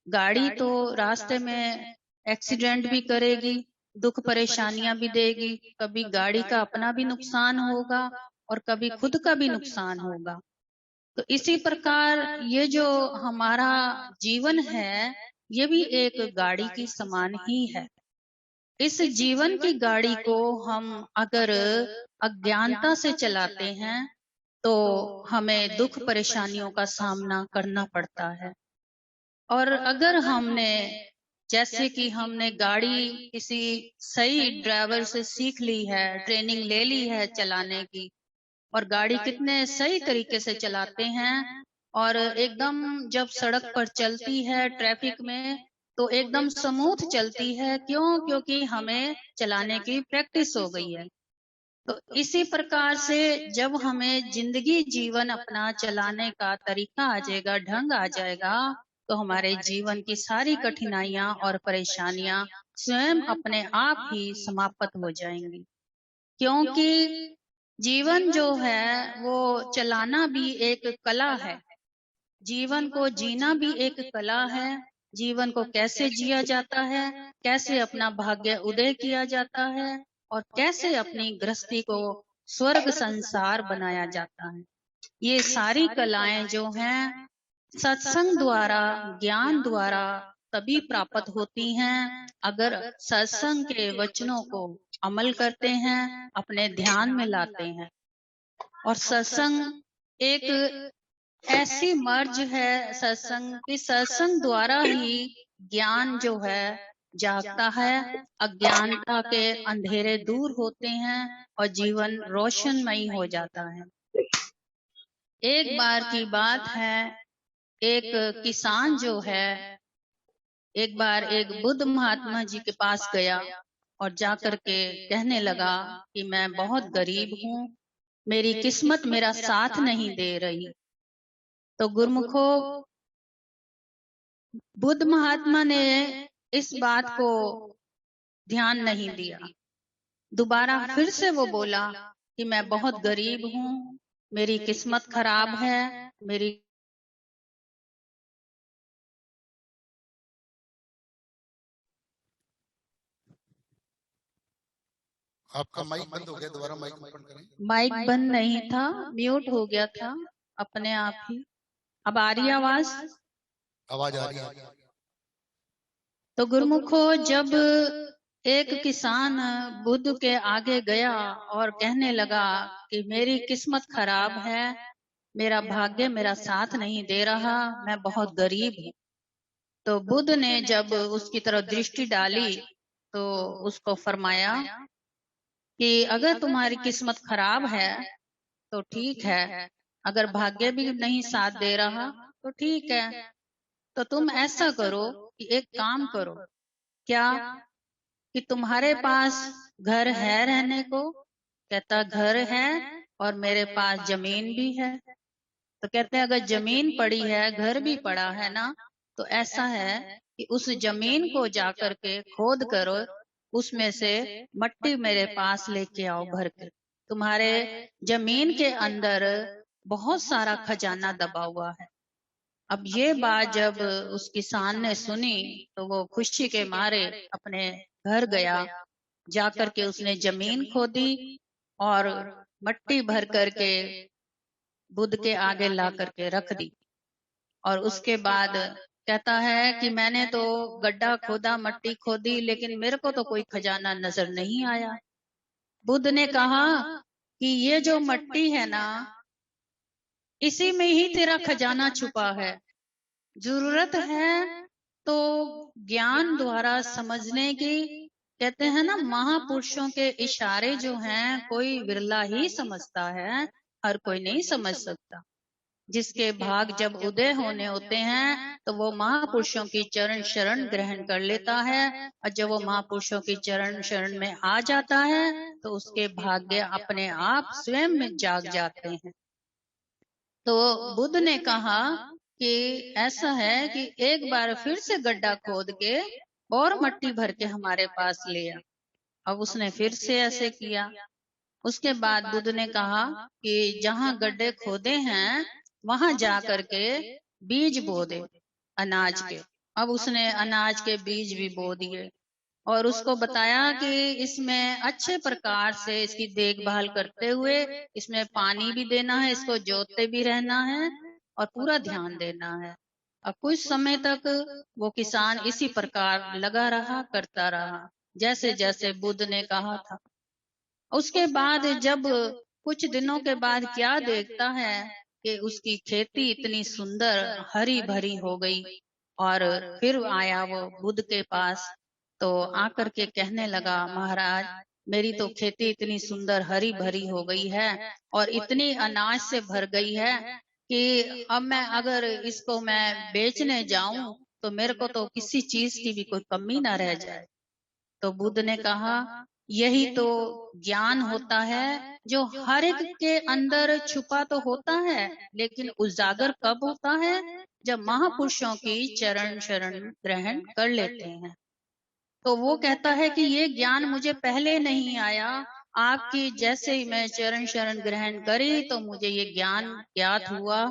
गाड़ी तो रास्ते में एक्सीडेंट भी करेगी, दुख परेशानियां भी देगी, कभी गाड़ी का अपना भी नुकसान होगा और कभी खुद का भी नुकसान होगा। तो इसी प्रकार ये जो हमारा जीवन है, ये भी एक गाड़ी की समान ही है। इस जीवन की गाड़ी को हम अगर अज्ञानता से चलाते हैं तो हमें दुख परेशानियों का सामना करना पड़ता है। और अगर हमने, जैसे कि हमने गाड़ी किसी सही ड्राइवर से सीख ली है, ट्रेनिंग ले ली है चलाने की, और गाड़ी कितने सही तरीके से चलाते हैं, और एकदम जब सड़क पर चलती है ट्रैफिक में तो एकदम स्मूथ चलती है। क्यों? क्योंकि हमें चलाने की प्रैक्टिस हो गई है। तो इसी प्रकार से जब हमें जिंदगी जीवन अपना चलाने का तरीका आ जाएगा, ढंग आ जाएगा, तो हमारे जीवन की सारी कठिनाइयां और परेशानियां स्वयं अपने आप ही समाप्त हो जाएंगी। क्योंकि जीवन जो है वो चलाना भी एक कला है, जीवन को जीना भी एक कला है। जीवन को कैसे जिया जाता है, कैसे अपना भाग्य उदय किया जाता है, और कैसे अपनी गृहस्थी को स्वर्ग संसार बनाया जाता है, ये सारी कलाएं जो हैं सत्संग द्वारा, ज्ञान द्वारा तभी प्राप्त होती हैं अगर सत्संग के वचनों को अमल करते हैं, अपने ध्यान में लाते हैं। और सत्संग एक ऐसी मर्ज है सत्संग की, सत्संग द्वारा ही ज्ञान जो है जागता है, अज्ञानता के अंधेरे दूर होते हैं और जीवन रोशनमयी हो जाता है। एक बार की बात है, एक किसान जो है एक बार एक बुद्ध महात्मा जी के पास गया और जाकर के कहने लगा कि मैं बहुत गरीब हूँ, मेरी किस्मत मेरा साथ नहीं दे रही। तो गुरुमुखो, बुद्ध महात्मा ने इस बात को ध्यान नहीं दिया। दोबारा फिर से वो बोला कि मैं बहुत गरीब हूँ, मेरी किस्मत खराब है, मेरी आपका माइक बंद हो गया, दोबारा माइक ओपन करें। माइक बंद नहीं था, म्यूट हो गया था अपने आप ही। अब आ रही आवाज? आवाज आ रही है। तो गुरुमुखो, जब एक किसान बुद्ध के आगे गया और कहने लगा कि मेरी किस्मत खराब है, मेरा भाग्य मेरा साथ नहीं दे रहा, मैं बहुत गरीब हूँ। तो बुद्ध ने जब उसकी तरफ दृष्टि डाली तो उसको फरमाया कि अगर तुम्हारी किस्मत खराब है तो ठीक है, अगर भाग्य भी नहीं साथ दे रहा तो ठीक है, तो तुम ऐसा करो कि एक काम करो। क्या? कि तुम्हारे पास घर है रहने को? कहता घर है और मेरे पास जमीन भी है। तो कहते हैं अगर जमीन पड़ी है, घर भी पड़ा है ना, तो ऐसा है कि उस जमीन को जाकर के खोद करो, उसमें से मट्टी मेरे पास लेके आओ भर के। तुम्हारे जमीन के अंदर बहुत सारा खजाना दबा हुआ है। अब ये बात जब उस किसान ने सुनी तो वो खुशी के मारे अपने घर गया, जाकर के उसने जमीन खोदी और मट्टी भर करके बुद्ध के आगे ला करके रख दी। और उसके बाद कहता है कि मैंने तो गड्ढा खोदा, मट्टी खोदी, लेकिन मेरे को तो कोई खजाना नजर नहीं आया। बुद्ध ने कहा कि ये जो मट्टी है ना, इसी में ही तेरा खजाना छुपा है। जरूरत है तो ज्ञान द्वारा समझने की। कहते हैं ना, महापुरुषों के इशारे जो हैं कोई विरला ही समझता है, हर कोई नहीं समझ सकता। जिसके भाग जब उदय होने होते हैं तो वो महापुरुषों की चरण शरण ग्रहण कर लेता है, और जब वो महापुरुषों की चरण शरण में आ जाता है तो उसके भाग्य अपने आप स्वयं में जाग जाते हैं। तो बुद्ध ने कहा कि ऐसा है कि एक बार फिर से गड्ढा खोद के और मट्टी भर के हमारे पास ले आ। अब उसने फिर से ऐसे किया। उसके बाद बुद्ध ने कहा कि जहां गड्ढे खोदे हैं वहां जा करके बीज बो दे अनाज के। अब उसने अनाज के बीज भी बो दिए और उसको बताया कि इसमें अच्छे प्रकार से इसकी देखभाल करते हुए इसमें पानी भी देना है, इसको जोतते भी रहना है और पूरा ध्यान देना है। अब कुछ समय तक वो किसान इसी प्रकार लगा रहा, करता रहा जैसे जैसे बुद्ध ने कहा था। उसके बाद जब कुछ दिनों के बाद क्या देखता है कि उसकी खेती इतनी सुंदर हरी भरी हो गई और फिर आया वो बुद्ध के पास। तो आकर के कहने लगा, महाराज मेरी तो खेती इतनी सुंदर हरी भरी हो गई है और इतनी अनाज से भर गई है कि अब मैं अगर इसको मैं बेचने जाऊं तो मेरे को तो किसी चीज की भी कोई कमी ना रह जाए। तो बुद्ध ने कहा, यही तो ज्ञान होता है जो हर एक के अंदर छुपा तो होता है, लेकिन उजागर कब होता है? जब महापुरुषों की चरण शरण ग्रहण कर लेते हैं। तो वो कहता है कि ये ज्ञान मुझे पहले नहीं आया, आपकी जैसे ही मैं चरण शरण ग्रहण करी तो मुझे ये ज्ञान ज्ञात हुआ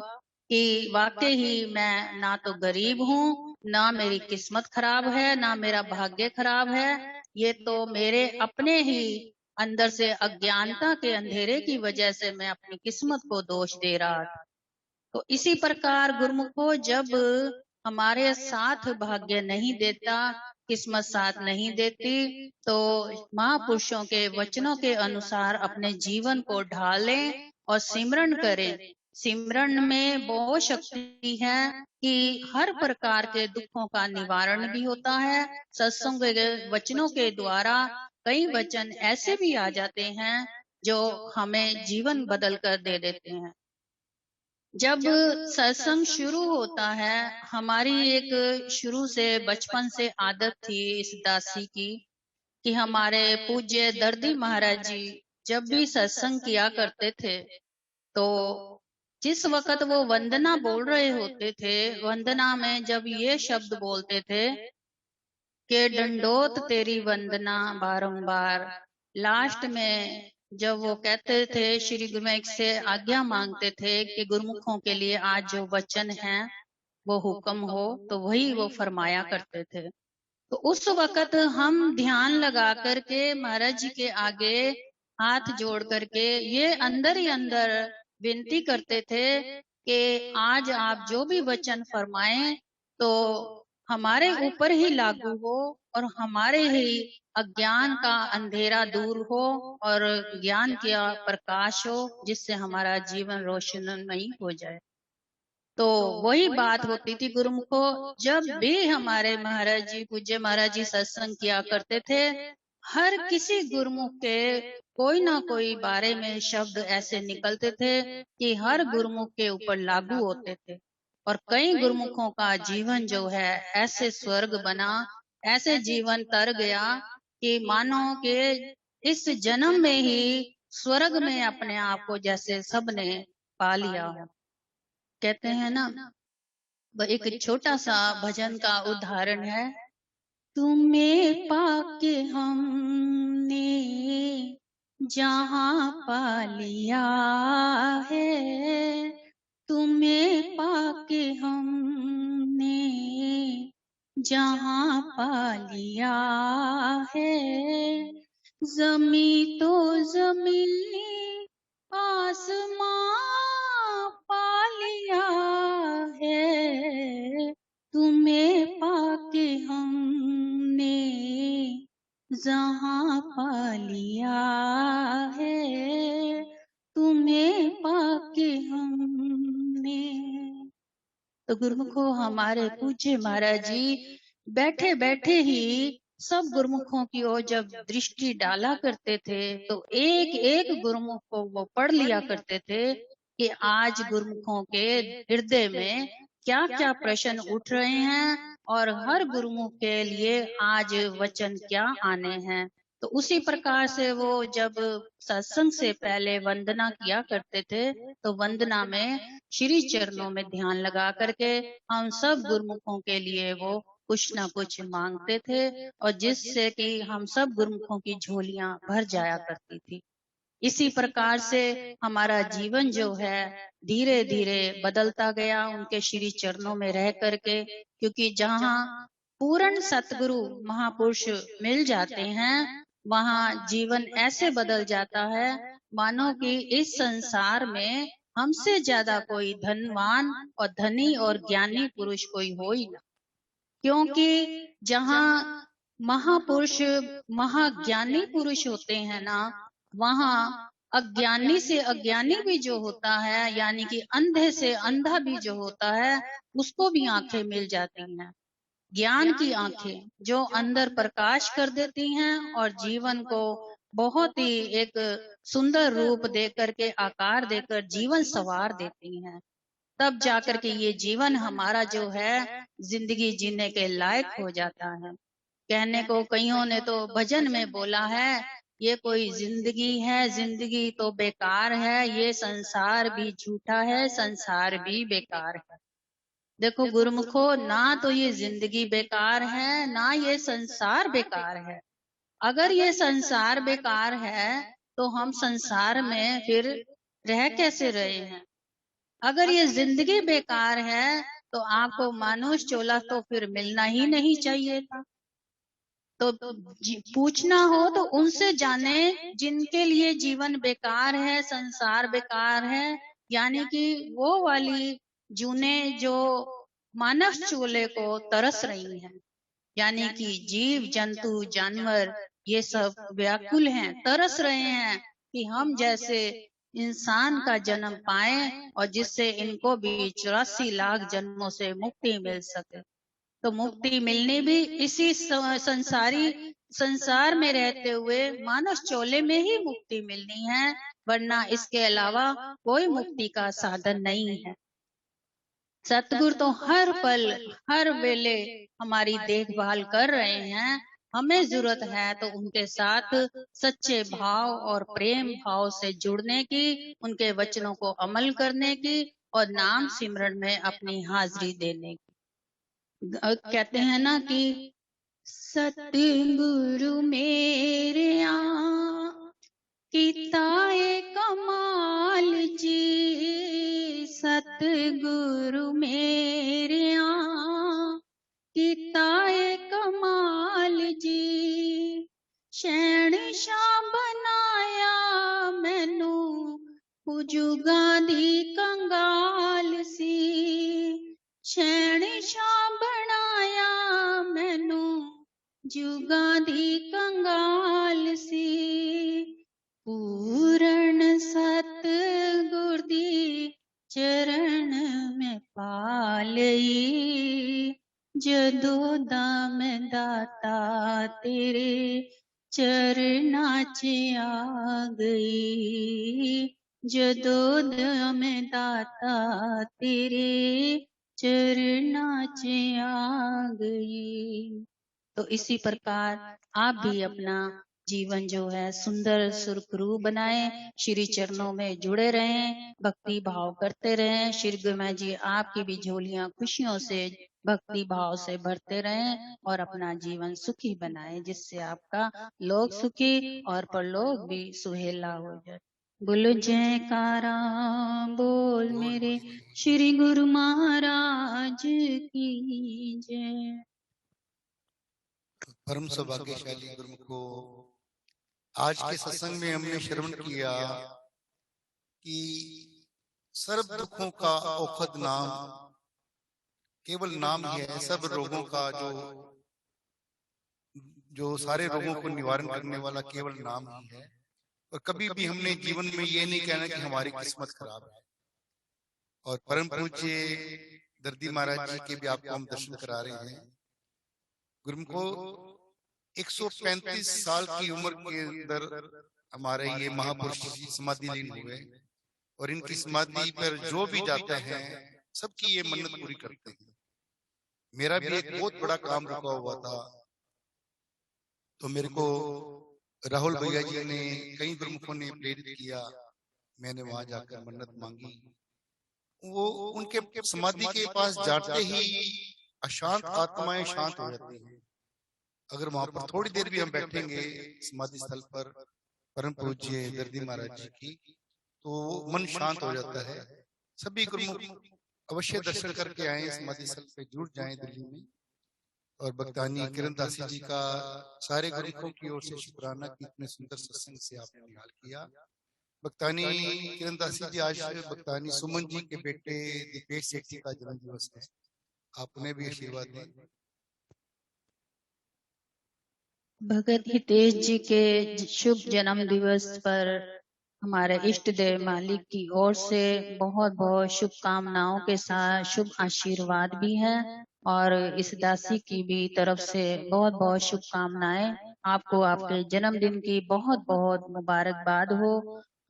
कि वाकई ही मैं ना तो गरीब हूँ, ना मेरी किस्मत खराब है, ना मेरा भाग्य खराब है। ये तो मेरे अपने ही अंदर से अज्ञानता के अंधेरे की वजह से मैं अपनी किस्मत को दोष दे रहा था। तो इसी प्रकार गुरुमुखो, जब हमारे साथ भाग्य नहीं देता, किस्मत साथ नहीं देती, तो महापुरुषों के वचनों के अनुसार अपने जीवन को ढालें और सिमरन करें। सिमरन में वो शक्ति है कि हर प्रकार के दुखों का निवारण भी होता है। सत्संग के वचनों के द्वारा कई वचन ऐसे भी आ जाते हैं जो हमें जीवन बदल कर दे देते हैं। जब सत्संग शुरू होता है, हमारी एक शुरू से बचपन से आदत थी इस दासी की कि हमारे पूज्य दर्दी महाराज जी जब भी सत्संग किया करते थे तो जिस वक्त वो वंदना बोल रहे होते थे, वंदना में जब ये शब्द बोलते थे कि दंडोत तेरी वंदना बारंबार, लास्ट में जब वो कहते थे, श्री गुरुमुख से आज्ञा मांगते थे कि गुरुमुखों के लिए आज जो वचन है वो हुक्म हो, तो वही वो फरमाया करते थे। तो उस वक्त हम ध्यान लगा करके महाराज जी के आगे हाथ जोड़ करके ये अंदर ही अंदर विनती करते थे कि आज आप जो भी वचन फरमाएं तो हमारे ऊपर ही लागू हो और हमारे ही अज्ञान का अंधेरा दूर हो और ज्ञान का प्रकाश हो, जिससे हमारा जीवन रोशनमयी हो जाए। तो वही बात होती थी गुरुमुखो, जब भी हमारे महाराज जी, पूज्य महाराज जी सत्संग किया करते थे, हर किसी गुरुमुख के कोई ना कोई बारे में शब्द ऐसे निकलते थे कि हर गुरुमुख के ऊपर लागू होते थे। और कई गुरुमुखों का जीवन जो है ऐसे स्वर्ग बना, ऐसे जीवन तर गया कि मानो कि इस जन्म में ही स्वर्ग में अपने आप को जैसे सबने पा लिया हो। कहते हैं ना, एक छोटा सा भजन का उदाहरण है, तुम्हें पाके हमने जहां पा लिया है, तुम्हें पाके हमने जहां पा लिया है, जमी तो जमी आसमां पा लिया है, तुम्हें पाके हमने जहां पा लिया है, तुम्हें पाके हमने। तो गुरुमुखों, हमारे पूज्य महाराज जी बैठे बैठे ही सब गुरुमुखों की ओर जब दृष्टि डाला करते थे तो एक एक गुरुमुख को वो पढ़ लिया करते थे कि आज गुरुमुखों के हृदय में क्या क्या प्रश्न उठ रहे हैं और हर गुरुमुख के लिए आज वचन क्या आने हैं। तो उसी प्रकार से वो जब सत्संग से पहले वंदना किया करते थे, तो वंदना में श्री चरणों में ध्यान लगा करके हम सब गुरुमुखों के लिए वो कुछ ना कुछ मांगते थे, और जिससे कि हम सब गुरुमुखों की झोलियां भर जाया करती थी। इसी प्रकार से हमारा जीवन जो है धीरे धीरे बदलता गया उनके श्री चरणों में रह करके, क्योंकि जहाँ पूर्ण सतगुरु महापुरुष मिल जाते हैं, वहाँ जीवन ऐसे बदल जाता है मानो कि इस संसार में हमसे ज्यादा कोई धनवान और धनी और ज्ञानी पुरुष कोई हो ही ना। क्योंकि जहाँ महापुरुष महाज्ञानी पुरुष होते हैं ना, वहाँ अज्ञानी से अज्ञानी भी जो होता है, यानी कि अंधे से अंधा भी जो होता है, उसको भी आंखें मिल जाती हैं। ज्ञान की आंखें जो अंदर प्रकाश कर देती हैं और जीवन को बहुत ही एक सुंदर रूप देकर के आकार देकर जीवन संवार देती हैं। तब जाकर के ये जीवन हमारा जो है जिंदगी जीने के लायक हो जाता है। कहने को कईयों ने तो भजन में बोला है, ये कोई जिंदगी है, जिंदगी तो बेकार है, ये संसार भी झूठा है, संसार भी बेकार है। देखो गुरुमुखो, ना तो ये जिंदगी बेकार है, ना ये संसार बेकार है। अगर ये संसार बेकार है तो हम संसार में फिर रह कैसे रहे हैं? अगर ये जिंदगी बेकार है तो आपको मानुष चोला तो फिर मिलना ही नहीं चाहिए था। तो पूछना हो तो उनसे जाने जिनके लिए जीवन बेकार है, संसार बेकार है, यानी कि वो वाली जूने जो मानव चूल्हे को तरस रही हैं, यानी कि जीव जंतु जानवर ये सब व्याकुल हैं, तरस रहे हैं कि हम जैसे इंसान का जन्म पाए और जिससे इनको भी 84 लाख जन्मों से मुक्ति मिल सके। तो मुक्ति मिलनी भी इसी संसार में रहते हुए मानव चोले में ही मुक्ति मिलनी है, वरना इसके अलावा कोई मुक्ति का साधन नहीं है। सतगुरु तो हर पल हर वेले हमारी देखभाल कर रहे हैं। हमें जरूरत है तो उनके साथ सच्चे भाव और प्रेम भाव से जुड़ने की, उनके वचनों को अमल करने की और नाम सिमरन में अपनी हाजिरी देने की। कहते हैं ना कि सतगुरु मेरे किताए कमाल जी, सतगुरु मेरे किताए कमाल जी, शहंशाह बनाया मैनू जुगां दी कंगाल सी, शहंशाह बनाया मैनू जुगां दी कंगाल सी, पूर्ण सतगुर दी चरण में पा लई, जदों दा मैं दाता तेरे चरना च आ गई, जदों दा मैं दाता तेरे चरना च आ गई। तो इसी प्रकार आप भी अपना जीवन जो है सुंदर सुरखरू बनाएं, श्री चरणों में जुड़े रहें, भक्ति भाव करते रहें। श्री गुरु जी आपकी भी झोलियां खुशियों से भक्ति भाव से भरते रहें और अपना जीवन सुखी बनाएं, जिससे आपका लोक सुखी और परलोक भी सुहेला हो जाए। बोलो जयकारा बोल मेरे श्री गुरु महाराज की जय। परम सौभाग्यशाली गुरुमुखो, आज के सत्संग में हमने श्रवण किया कि सर्व दुखों का औखद नाम केवल नाम ही है। सब रोगों का जो सारे रोगों को निवारण करने वाला केवल नाम ही है। और कभी भी हमने जीवन में ये नहीं कहना कि हमारी किस्मत खराब है। और परम पूज्य दर्दी महाराज जी के भी आपको हम दर्शन करा रहे हैं। गुरुमुखो 135 साल की उम्र के अंदर हमारे ये महापुरुष समाधि लीन हुए और इनकी समाधि पर जो भी जाते हैं सबकी ये मन्नत पूरी करते हैं। मेरा भी एक बहुत बड़ा काम रुका हुआ था, तो मेरे को राहुल भैया जी ने, कई गुरुमुखों ने प्रेरित किया, मैंने वहां जाकर मन्नत मांगी। वो उनके समाधि के पास जाते ही अशांत आत्माएं शांत हो जाती हैं। अगर वहां पर थोड़ी देर भी हम बैठेंगे समाधि स्थल पर परम पूज्य दर्दी महाराज जी की, तो मन शांत हो जाता है। सभी गुरुमुख अवश्य दर्शन करके आए, समाधि स्थल पे जुड़ जाएं दिल्ली में। और भक्तानी किरण दासी जी का सारे गुरुमुखों की ओर से शुक्राना कि इतने सुंदर सत्संग से आपने निहाल किया। भक्तानी किरण दासी जी, आज भक्तानी सुमन जी के बेटे दीपेश सेठी का जन्म दिवस है, आप उन्हें भी आशीर्वाद दें। भगत हितेश जी के शुभ जन्म दिवस पर हमारे इष्ट देव मालिक की ओर से बहुत बहुत शुभकामनाओं के साथ शुभ आशीर्वाद भी है, और इस दासी की भी तरफ से बहुत बहुत शुभकामनाएं। आपको आपके जन्मदिन की बहुत बहुत मुबारकबाद हो,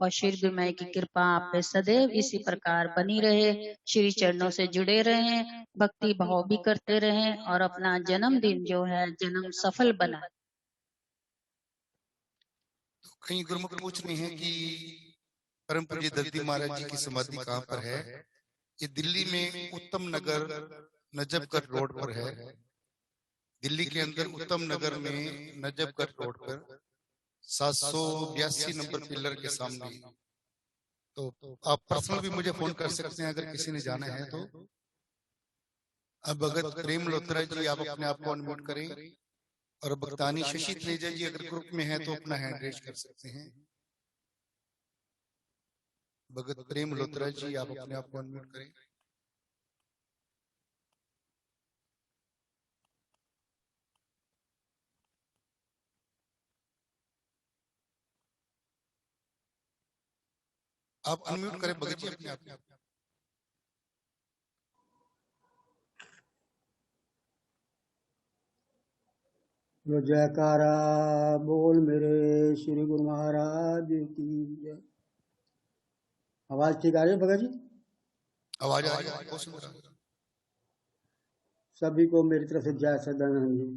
और श्री गुरु माई की कृपा आप पे सदैव इसी प्रकार बनी रहे। श्री चरणों से जुड़े रहें, भक्ति भाव भी करते रहें, और अपना जन्मदिन जो है जन्म सफल बनाए। कई गुरुमुख पूछ रहे हैं कि परम पूज्य दर्दी महाराज जी की समाधि कहाँ पर है। ये दिल्ली में उत्तम नगर नजफगढ़ रोड पर है। दिल्ली के अंदर उत्तम नगर में नजफगढ़ रोड पर 782 नंबर पिलर के सामने। तो आप पर्सनल भी मुझे फोन कर सकते हैं अगर किसी ने जाना है तो। अब भगत प्रेम लोत्रा जी, आप अपने आप को अनम्यूट करें, और भक्तानी शशि त्रेजा जी अगर ग्रुप में है तो अपना हैंड रेज कर सकते हैं। भगत प्रेम लोत्रा जी, आप अपने आप को अनम्यूट करें। आप अनम्यूट करें भगत जी अपने आप। जयकारा बोल मेरे श्री गुरु महाराज की जय। आवाज ठीक आ रही है भगत जी? आवाज आ रही है, बहुत सुंदर। सभी को मेरी तरफ से जय सदानंद जी।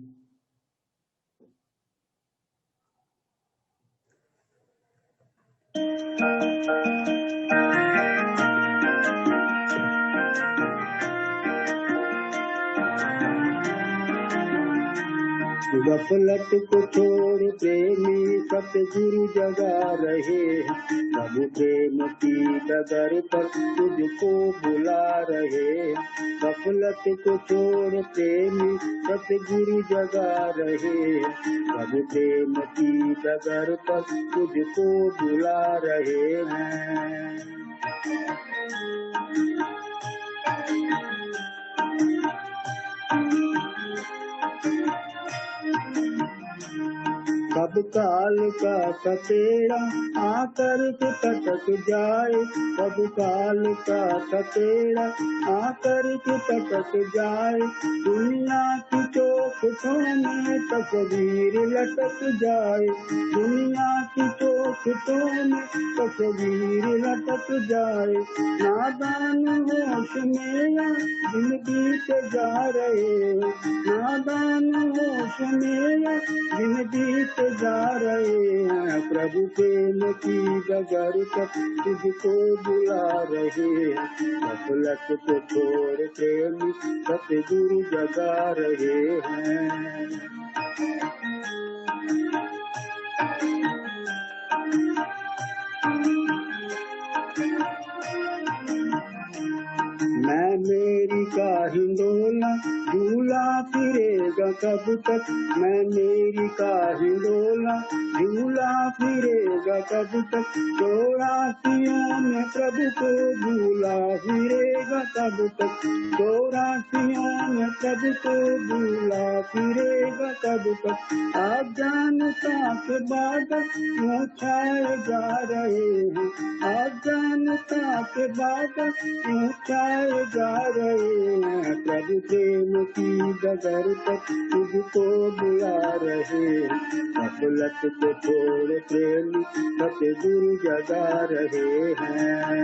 गफलत को छोड़ प्रेमी सतगुरु जगा रहे हैं, प्रभु प्रेम की डगर पर तुझको बुला रहे हैं। गफलत को छोड़ प्रेमी सतगुरु जगा रहे हैं, प्रभु प्रेम की डगर पर तुझको बुला रहे हैं। कब काल का सतेरा आकर के पटक जाए, कब काल का सतेरा आकर के पटक जाए, दुनिया की चौखटों में तस्वीर लटक जाए, दुनिया की चौखटों में तस्वीर लटक जाए। नादान होश में या दिन बीत जा रहे, नादान होश में या दिन बीत जा रहे हैं, प्रभु प्रेम की डगर पर तुझको बुला रहे हैं। गफलत को छोड़ प्रेमी सतगुरु जगा रहे हैं। मैं मेरी का हिंडोला झूला फिरेगा कब तक, मैं मेरी का हिंडोला झूला फिरेगा कब तक, चौरासियों में प्रभु को झूला फिरेगा कब तक, चौरासियों में प्रभु को झूला फिरेगा कब तक। अज्ञानता के बादल क्यों छाए जा रहे हैं, अज्ञानता के बादल क्यों छाए जा रहे हैं, प्रभु प्रेम की डगर पर तुझको बुला रहे हैं। गफलत को छोड़ प्रेमी सतगुरु जगा रहे हैं।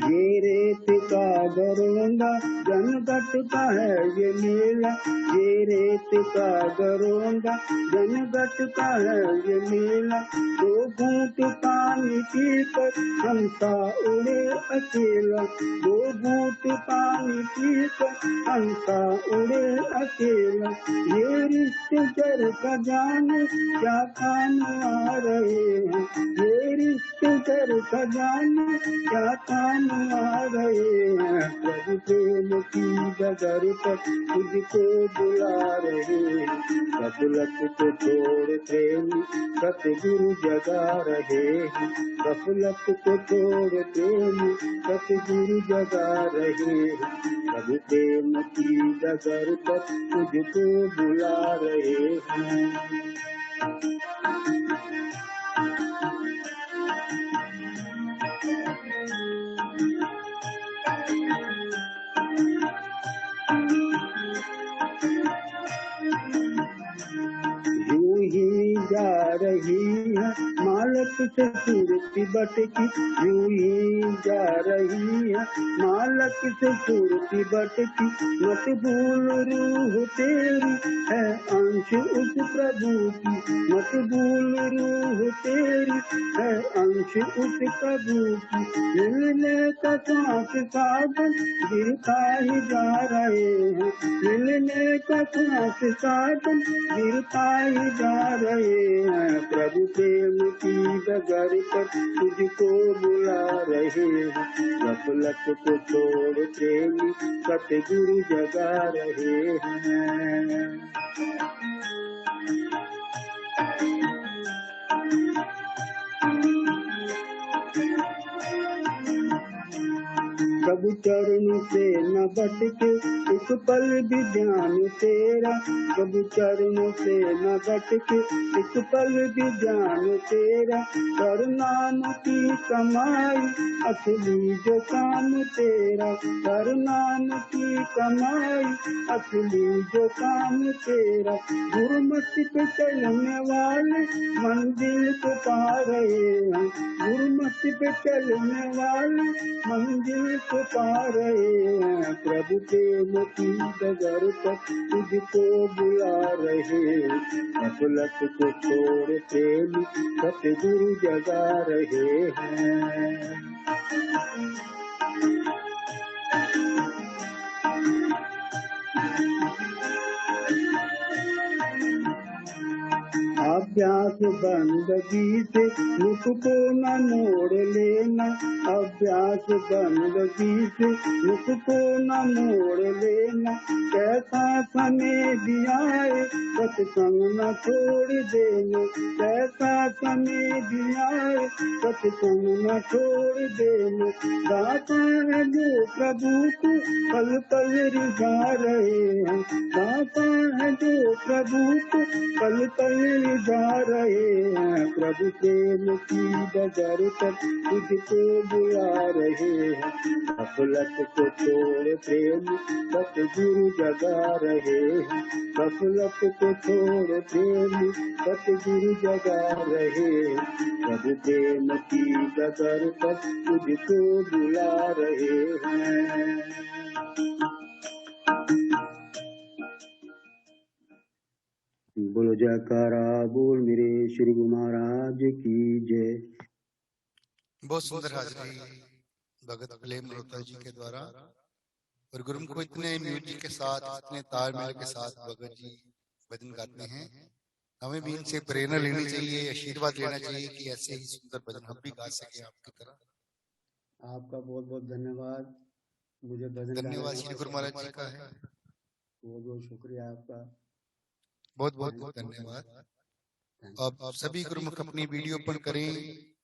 ये रे का है ये मेला, ये रेत का गरोंदा जनगत का है ये मेला। दो घूंट पानी पीकर हंसा उड़े अकेला, दो घूंट पानी पीकर हंसा उड़े अकेला। ये रिश्तेदार का जाने क्या काम आ रहे हैं, ये रिश्तेदार का जाने क्या काम आ रहे हैं। प्रभु प्रेम की डगर पर तुझको बुला रहे हैं, गफलत को छोड़ प्रेम सतगुरु जगा रहे हैं, गफलत को छोड़ प्रेम सतगुरु जगा रहे हैं। प्रभु प्रेम की डगर पर तुझको बुला रहे हैं। यूं ही जा रही है मालक से सुरती बटकी, यूं ही जा रही है मालक से सुरती बटकी। मत भूल रूह तेरी है अंश उस प्रभु की, मत भूल रूह तेरी है अंश उस प्रभु की। मिलने का सांस साधन गिरता ही जा रहे हैं, मिलने का सांस साधन गिरता ही जा रहे हैं। प्रभु प्रेम की डगर पर तुझको बुला रहे हैं, गफलत को छोड़ प्रेमी सतगुरु जगा रहे हैं। प्रभु चरण से न भटके एक पल भी ध्यान तेरा, प्रभु चरण से न भटके एक पल भी ध्यान तेरा। कर नाम की कमाई असली जो काम तेरा, कर नाम की कमाई असली जो काम तेरा। गुरुमति पे चलने वाले मंजिल को पा रहे हैं, गुरुमति पे चलने वाले मंजिल को पा रहे हैं। प्रभु प्रेम की डगर पर तुझको बुला रहे हैं, गफलत को छोड़ प्रेम सतगुरु जगा रहे हैं। अभ्यास बंदगी से मुख को न मोड़ लेना, अभ्यास बंदगी से मुख को न मोड़ लेना। कैसा समय भी आए सत्संग न छोड़ देना, कैसा समय भी आए सत्संग न छोड़ देना। दाता है जो प्रभु को पल पल रिझा रहे हैं, दाता है जो प्रभु को पल पल जा रहे हैं। प्रभु प्रेम की डगर पर तुझको बुला रहे हैं, गफलत को छोड़ प्रेम सतगुरु जगा रहे हैं, गफलत को छोड़ प्रेम सतगुरु जगा रहे हैं। प्रभु प्रेम की डगर पर तुझको बुला रहे हैं। बोलो जयकारा बोल मेरे श्री गुरु महाराज की जय। बहुत सुंदर हाजरी भगत प्रेम मल्होत्रा जी के द्वारा, और गुरुमुख को इतने म्यूजिक के साथ, इतने तालमेल के साथ भगत जी भजन गाते हैं। हमें भी इनसे प्रेरणा लेनी चाहिए, आशीर्वाद लेना चाहिए कि ऐसे ही सुंदर भजन हम भी गा सके आपकी तरह। आपका बहुत बहुत धन्यवाद। मुझे भजन धन्यवाद श्री गुरु महाराज जी का है, बहुत बहुत शुक्रिया आपका, बहुत बहुत धन्यवाद। अब सभी गुरुमुख अपनी वीडियो ओपन करें,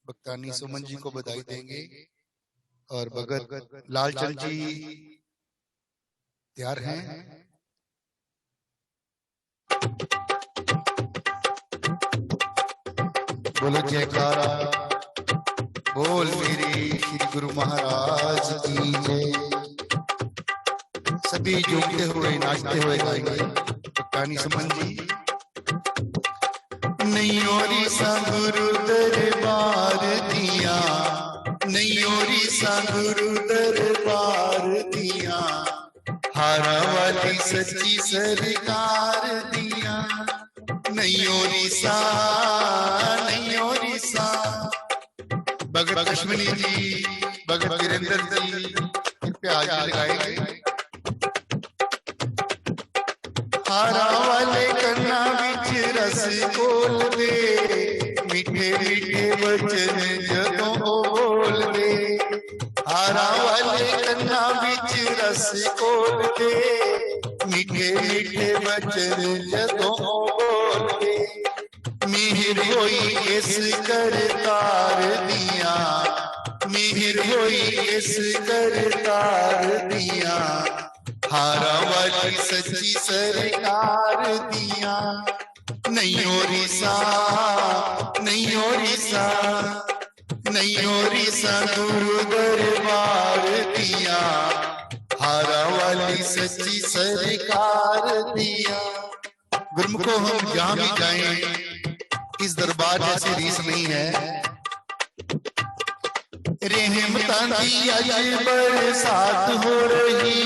भक्तानी सुमन जी को बधाई देंगे और भगत लालचंद जी तैयार हैं। बोलो जयकारा बोल मेरे श्री गुरु महाराज की जय। सभी झूमते हुए नाचते हुए गाएंगे भक्तानी सुमन जी। नैयोरी सा गुरु दरबार दिया, नैयोरी सा गुरु दरबार दिया, हारा वाली सच्ची सरकार दिया नहीं ओरिसा नहीं ओरिसा। भगत अश्विनी जी, भगत वीरेंद्र जी कृपया हाजिरी लगाएंगे। हारा वाले कन्ना बिच रस खोल दे, मीठे मीठे वचन जदों बोल दे। हारा वाले कन्ना बिच रस खोल दे, मीठे मीठे वचन जदों बोल दे। मिहिर होई इस करतार दिया, मिहिर होई इस करतार दिया। हारा वाली सच्ची सरकार दिया नहीं ओरिसा नहीं ओरिसा नहीं ओरिसा गुरु दरबार दिया। हारा वाली सच्ची सरकार दिया। गुरुमुखों हम जहां भी जाएं इस दरबार जैसी रीस नहीं है। रहमतां दी अज बरसात हो रही,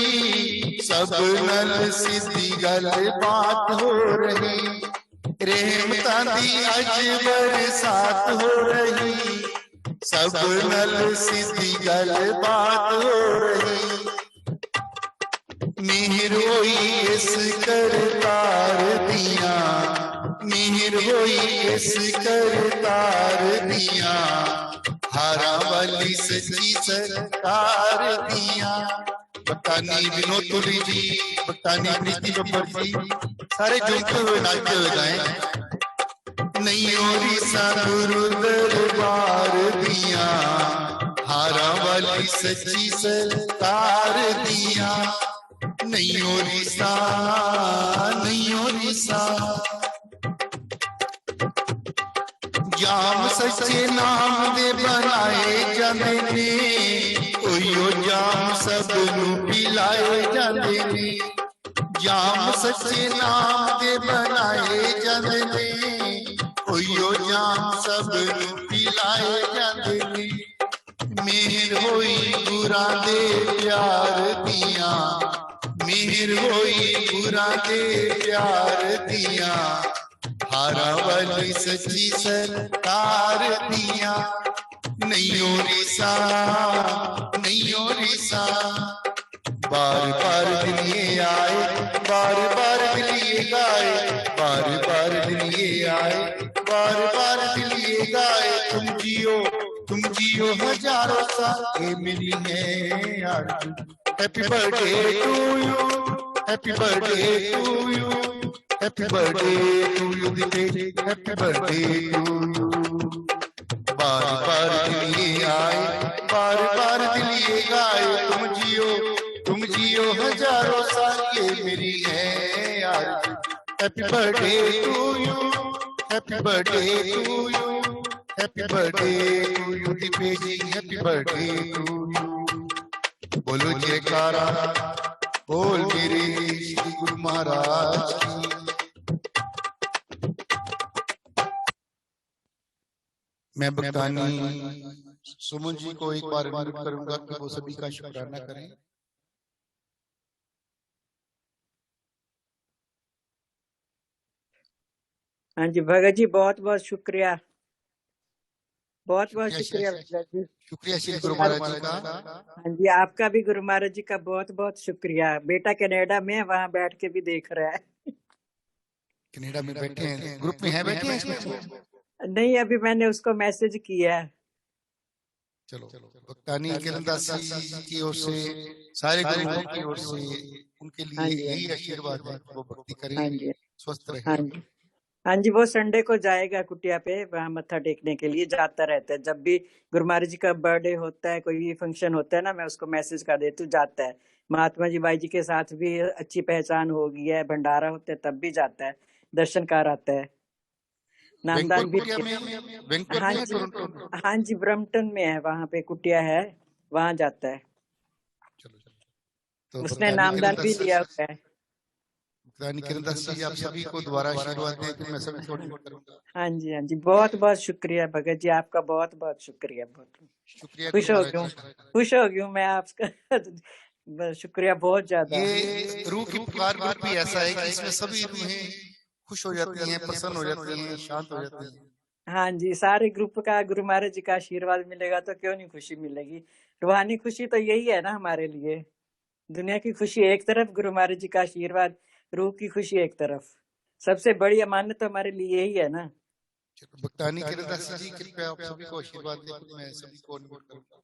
सब नल सीधी गल बात हो रही। रहमतां दी अज बरसात हो रही, सब नल सीधी गल बात हो रही। मिहिर होई इस करतार दिया, मिहिर होई इस करतार दिया। हारा वाली सच्ची सरकार दिया। बटानी विनोद तुरी जी, बटानी प्रीति बब्बर जी, सारे झूमते हुए नाचते हुए गाएं। नहीं ओरिसा गुरु दरबार दिया, हारा वाली सच्ची सरकार दिया नहीं ओरिसा नहीं ओरिसा। जाम सच्चे नाम दे बनाए जाते ने, ओयो जाम सब नू पिलाए जाते ने। जाम सच्चे नाम दे बनाए जाते ने, ओयो जाम सब नू पिलाए जाते ने। मेहर होई गुरा दे प्यार दिया, मेहर होई गुरा दे प्यार दिया। हारा वाली सच्ची सरकार दिया नहीं ओरिसा नहीं ओरिसा। बार बार दिलिए आए, बार बार दिलिए गाए, बार बार दिलिए आए, बार बार दिलिए गाए। तुम जियो हजारों साल ये मिली है आरज़ू। Happy birthday to you, happy birthday to you, happy birthday to you Deepesh, happy birthday to you. बार बार दिलिए आए, बार बार दिलिए गाए। तुम जियो हजारों साल ये मेरी है आरज़ू। Happy birthday to you, happy birthday to you, happy birthday to you Deepesh ji, happy birthday to you. बोलो जयकारा बोल मेरे श्री गुरु महाराज की। मैं भक्तानी सुमन जी को एक बार अनुरोध करूंगा कि वो सभी का शुक्राना करें। हाँ जी भगत जी, बहुत बहुत शुक्रिया, बहुत बहुत शुक्रिया भगत जी। शुक्रिया श्री गुरु महाराज जी का। हाँ जी, आपका भी गुरु महाराज जी का बहुत बहुत शुक्रिया। बेटा कनाडा में वहाँ बैठ के भी देख रहा है। कनाडा में बैठे हैं, ग्रुप में हैं, बैठे हैं? नहीं, अभी मैंने उसको मैसेज किया है। चलो भक्तानी किरणदास जी की ओर से, सारे गुरुओं की ओर से उनके लिए यही आशीर्वाद है, वो भक्ति करें, स्वस्थ रहे। हाँ जी, वो संडे को जाएगा कुटिया पे, वहाँ मत्था टेकने के लिए जाता रहता है। जब भी गुरु महाराज जी का बर्थडे होता है, कोई भी फंक्शन होता है ना, मैं उसको मैसेज कर देती हूँ, जाता है। महात्मा जी बाई जी के साथ भी अच्छी पहचान हो गई है, भंडारा होता है तब भी जाता है, दर्शन कर आता है। नामदान भी हाँ जी ब्रम्पटन में है, वहाँ पे कुटिया है, वहाँ जाता है। उसने नामदान भी लिया हुआ है। किरणदास जी, आप सभी को दोबारा आशीर्वाद दें कि मैं सभी को करूंगा। हाँ जी, बहुत बहुत शुक्रिया भगत जी, आपका बहुत बहुत शुक्रिया। बहुत शुक्रिया, खुश हो गई हूँ मैं आपका बस शुक्रिया बहुत ज्यादा। ये रूह की पुकार ग्रुप भी ऐसा है कि इसमें सभी रूहें खुश हो जाती हैं, प्रसन्न हो जाती हैं, शांत हो जाती हैं। हाँ जी, सारे ग्रुप का गुरु महाराज जी का आशीर्वाद मिलेगा तो क्यों नहीं खुशी मिलेगी। रूहानी खुशी तो यही है ना हमारे लिए। दुनिया की खुशी एक तरफ, गुरु महाराज जी का आशीर्वाद, रूह की खुशी एक तरफ। सबसे बड़ी अमानत तो हमारे लिए यही है ना। भक्तानी किरदास जी कृपया आप सभी को आशीर्वाद दें। मैं सभी को अनुरोध करूंगा।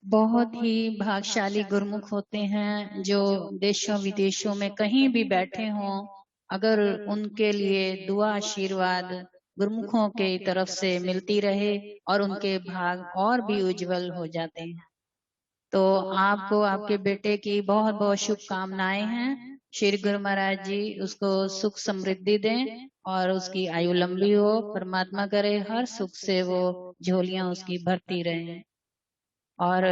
बहुत ही भाग्यशाली गुरुमुख होते हैं जो देशों विदेशों में कहीं भी बैठे हों, अगर उनके लिए दुआ आशीर्वाद गुरुमुखों के तरफ से मिलती रहे और उनके भाग और भी उज्जवल हो जाते हैं। तो आपको आपके बेटे की बहुत बहुत शुभकामनाएं हैं। श्री गुरु महाराज जी उसको सुख समृद्धि दें और उसकी आयु लंबी हो। परमात्मा करे हर सुख से वो झोलियां उसकी भरती रहें। और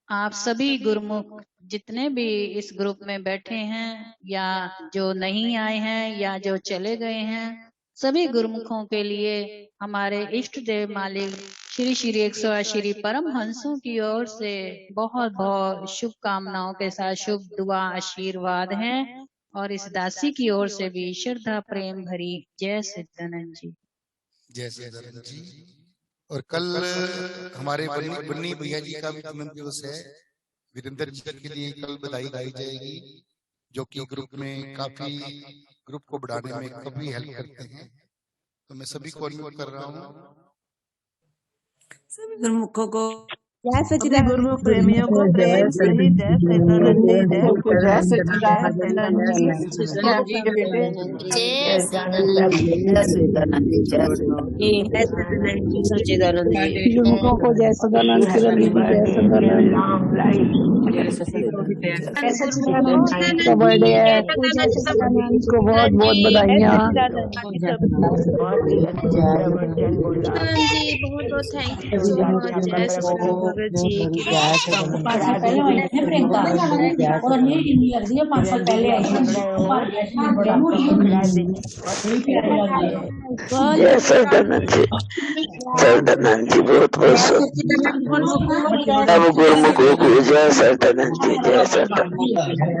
आप सभी गुरुमुख जितने भी इस ग्रुप में बैठे हैं या जो नहीं आए हैं या जो चले गए हैं, सभी गुरुमुखों के लिए हमारे इष्ट देव मालिक श्री श्री 108 श्री परम हंसों की ओर से बहुत बहुत शुभकामनाओं के साथ शुभ दुआ आशीर्वाद है। और इस दासी की ओर से भी श्रद्धा प्रेम भरी जय सच्चिदानंद जी। जय सच्चिदानंद जी। और कल हमारे बन्नी भैया जी का भी जन्म दिवस है। वीरेंद्र जी के लिए कल बधाई गाई जाएगी, जो कि ग्रुप में काफी ग्रुप को बढ़ाने में काफी हेल्प करते हैं। तो मैं सभी को अनुरोध कर रहा हूँ, सभी गुरुमुखों को, जय सभी सच्चिदानंद गुरुमुख प्रेमियों को प्रेम सहित जय सच्चिदानंद जी। जय सच्चिदानंद जी। सच्चिदानंद जी के बेटे जय सच्चिदानंद जय सच्चिदानंद जय सच्चिदानंद गुरुमुखों को जय सच्चिदानंद जय सच्चिदानंद का बर्थडे है। जय सच्चिदानंद को बहुत बहुत बधाइयाँ। जी बहुत बहुत थैंक यू सो मच। जय सच्चिदानंद जी की 5 साल पहले होने थे प्रियंका और ये इंडिया दिए 5 साल पहले आई थी। जय सच्चिदानंद जी। सच्चिदानंद जी बहुत बहुत सब गुरुमुखों को जय सच्चिदानंद जी। जय सच्चिदानंद।